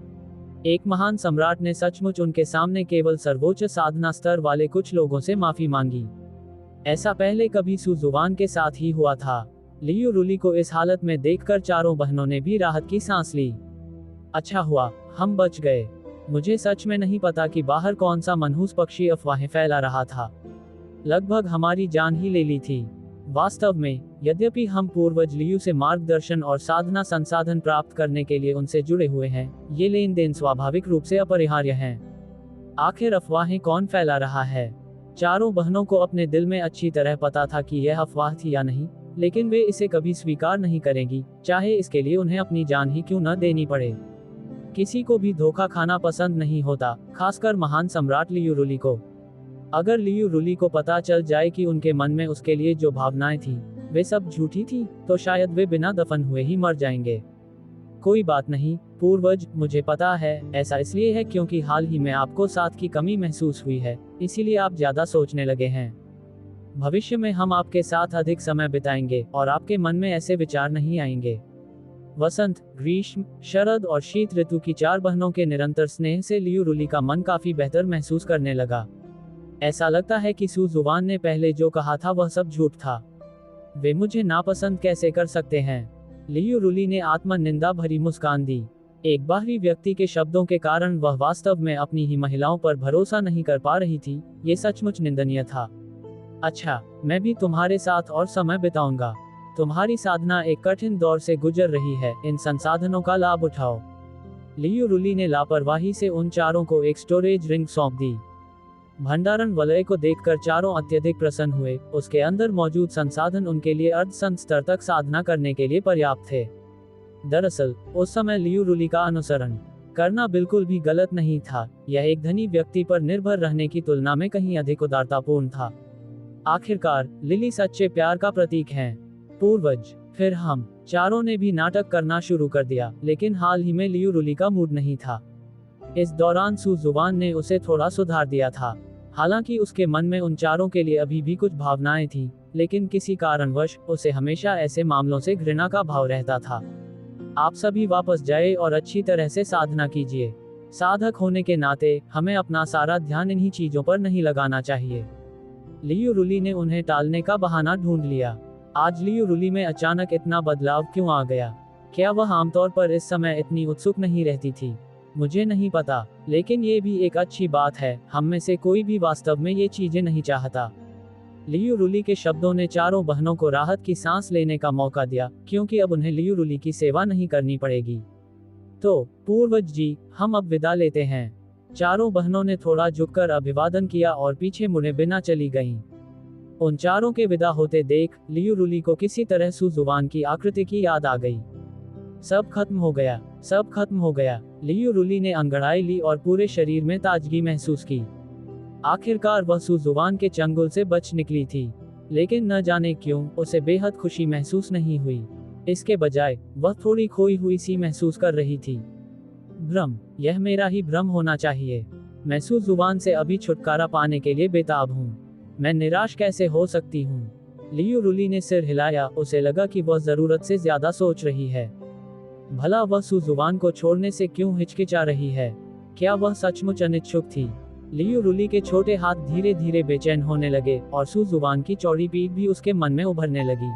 एक महान सम्राट ने सचमुच उनके सामने केवल सर्वोच्च साधना स्तर वाले कुछ लोगों से माफी मांगी। ऐसा पहले कभी सुजुवान के साथ ही हुआ था। लियू रुली को इस हालत में देखकर चारों बहनों ने भी राहत की सांस ली। अच्छा हुआ, हम बच गए। मुझे सच में नहीं पता कि बाहर कौन सा मनहूस पक्षी अफवाहें फैला रहा था। लगभग हमारी जान ही ले ली थी। वास्तव में, यद्यपि हम पूर्वज लियू से मार्गदर्शन और साधना संसाधन प्राप्त करने के लिए उनसे जुड़े हुए हैं, ये लेन देन स्वाभाविक रूप से अपरिहार्य हैं। आखिर अफवाहें कौन फैला रहा है? चारों बहनों को अपने दिल में अच्छी तरह पता था कि यह अफवाह थी या नहीं, लेकिन वे इसे कभी स्वीकार नहीं करेंगी, चाहे इसके लिए उन्हें अपनी जान ही क्यों न देनी पड़े। किसी को भी धोखा खाना पसंद नहीं होता, खासकर महान सम्राट लियू रुली को। अगर लियू रुली को पता चल जाए कि उनके मन में उसके लिए जो भावनाएं थी, वे सब झूठी थी, तो शायद वे बिना दफन हुए ही मर जाएंगे। कोई बात नहीं, पूर्वज, मुझे पता है, ऐसा इसलिए है क्योंकि हाल ही में आपको साथ की कमी महसूस हुई है, इसीलिए आप ज्यादा सोचने लगे हैं। भविष्य में हम आपके साथ अधिक समय बिताएंगे और आपके मन में ऐसे विचार नहीं आएंगे। वसंत, ग्रीष्म, शरद और शीत ऋतु की चार बहनों के निरंतर स्नेह से लियू रुली का मन काफी बेहतर महसूस करने लगा। ऐसा लगता है कि सुजुवान ने पहले जो कहा था वह सब झूठ था। वे मुझे नापसंद कैसे कर सकते हैं? लियू रुली ने आत्मनिंदा भरी मुस्कान दी। एक बाहरी व्यक्ति के शब्दों के कारण वह वास्तव में अपनी ही महिलाओं पर भरोसा नहीं कर पा रही थी, ये सचमुच निंदनीय था। अच्छा, मैं भी तुम्हारे साथ और समय बिताऊंगा। तुम्हारी साधना एक कठिन दौर से गुजर रही है, इन संसाधनों का लाभ उठाओ। लियू रुली ने लापरवाही से उन चारों को एक स्टोरेज रिंग सौंप दी। भंडारण वलय को देखकर चारों अत्यधिक प्रसन्न हुए। उसके अंदर मौजूद संसाधन उनके लिए अर्धसंत स्तर तक साधना करने के लिए पर्याप्त थे। दरअसल, उस समय लियू रुली का अनुसरण करना बिल्कुल भी गलत नहीं था। यह एक धनी व्यक्ति पर निर्भर रहने की तुलना में कहीं अधिक उदारतापूर्ण था। आखिरकार, लिली सच्चे प्यार का प्रतीक है। पूर्वज, फिर हम चारों ने भी नाटक करना शुरू कर दिया, लेकिन हाल ही में लियू रुली का मूड नहीं था। इस दौरान सुजुवान ने उसे थोड़ा सुधार दिया था। हालांकि उसके मन में उन चारों के लिए अभी भी कुछ भावनाएं थीं, लेकिन किसी कारणवश उसे हमेशा ऐसे मामलों से घृणा का भाव रहता था। आप सभी वापस जाए और अच्छी तरह से साधना कीजिए। साधक होने के नाते हमें अपना सारा ध्यान इन्हीं चीजों पर नहीं लगाना चाहिए। लियू रुली ने उन्हें टालने का बहाना ढूंढ लिया। आज लियू रुली में अचानक इतना बदलाव क्यों आ गया? क्या वह आमतौर पर इस समय इतनी उत्सुक नहीं रहती थी? मुझे नहीं पता, लेकिन ये भी एक अच्छी बात है, हम में से कोई भी वास्तव में ये चीजें नहीं चाहता। लियू रुली के शब्दों ने चारों बहनों को राहत की सांस लेने का मौका दिया, क्योंकि अब उन्हें लियू रुली की सेवा नहीं करनी पड़ेगी। तो पूर्वज जी, हम अब विदा लेते हैं। चारों बहनों ने थोड़ा झुककर अभिवादन किया और पीछे मुड़े बिना चली गईं। उन चारों के विदा होते देख लियू रुली को किसी तरह सुजुवान की आकृति की याद आ गई। सब खत्म हो गया, सब खत्म हो गया। लियू रुली ने अंगड़ाई ली और पूरे शरीर में ताजगी महसूस की। आखिरकार वह सुजुवान के चंगुल से बच निकली थी, लेकिन न जाने क्यों उसे बेहद खुशी महसूस नहीं हुई। इसके बजाय वह थोड़ी खोई हुई सी महसूस कर रही थी। भ्रम, यह मेरा ही भ्रम होना चाहिए। मैं सुजुवान से अभी छुटकारा पाने के लिए बेताब हूँ। मैं निराश कैसे हो सकती हूँ? लियू रुली ने सिर हिलाया, उसे लगा कि वह जरूरत से ज्यादा सोच रही है। भला वह सुजुवान को छोड़ने से क्यों हिचकिचा रही है? क्या वह सचमुच अनिच्छुक थी? लियू रुली के छोटे हाथ धीरे धीरे बेचैन होने लगे और सुजुवान की चौड़ी पीठ भी उसके मन में उभरने लगी।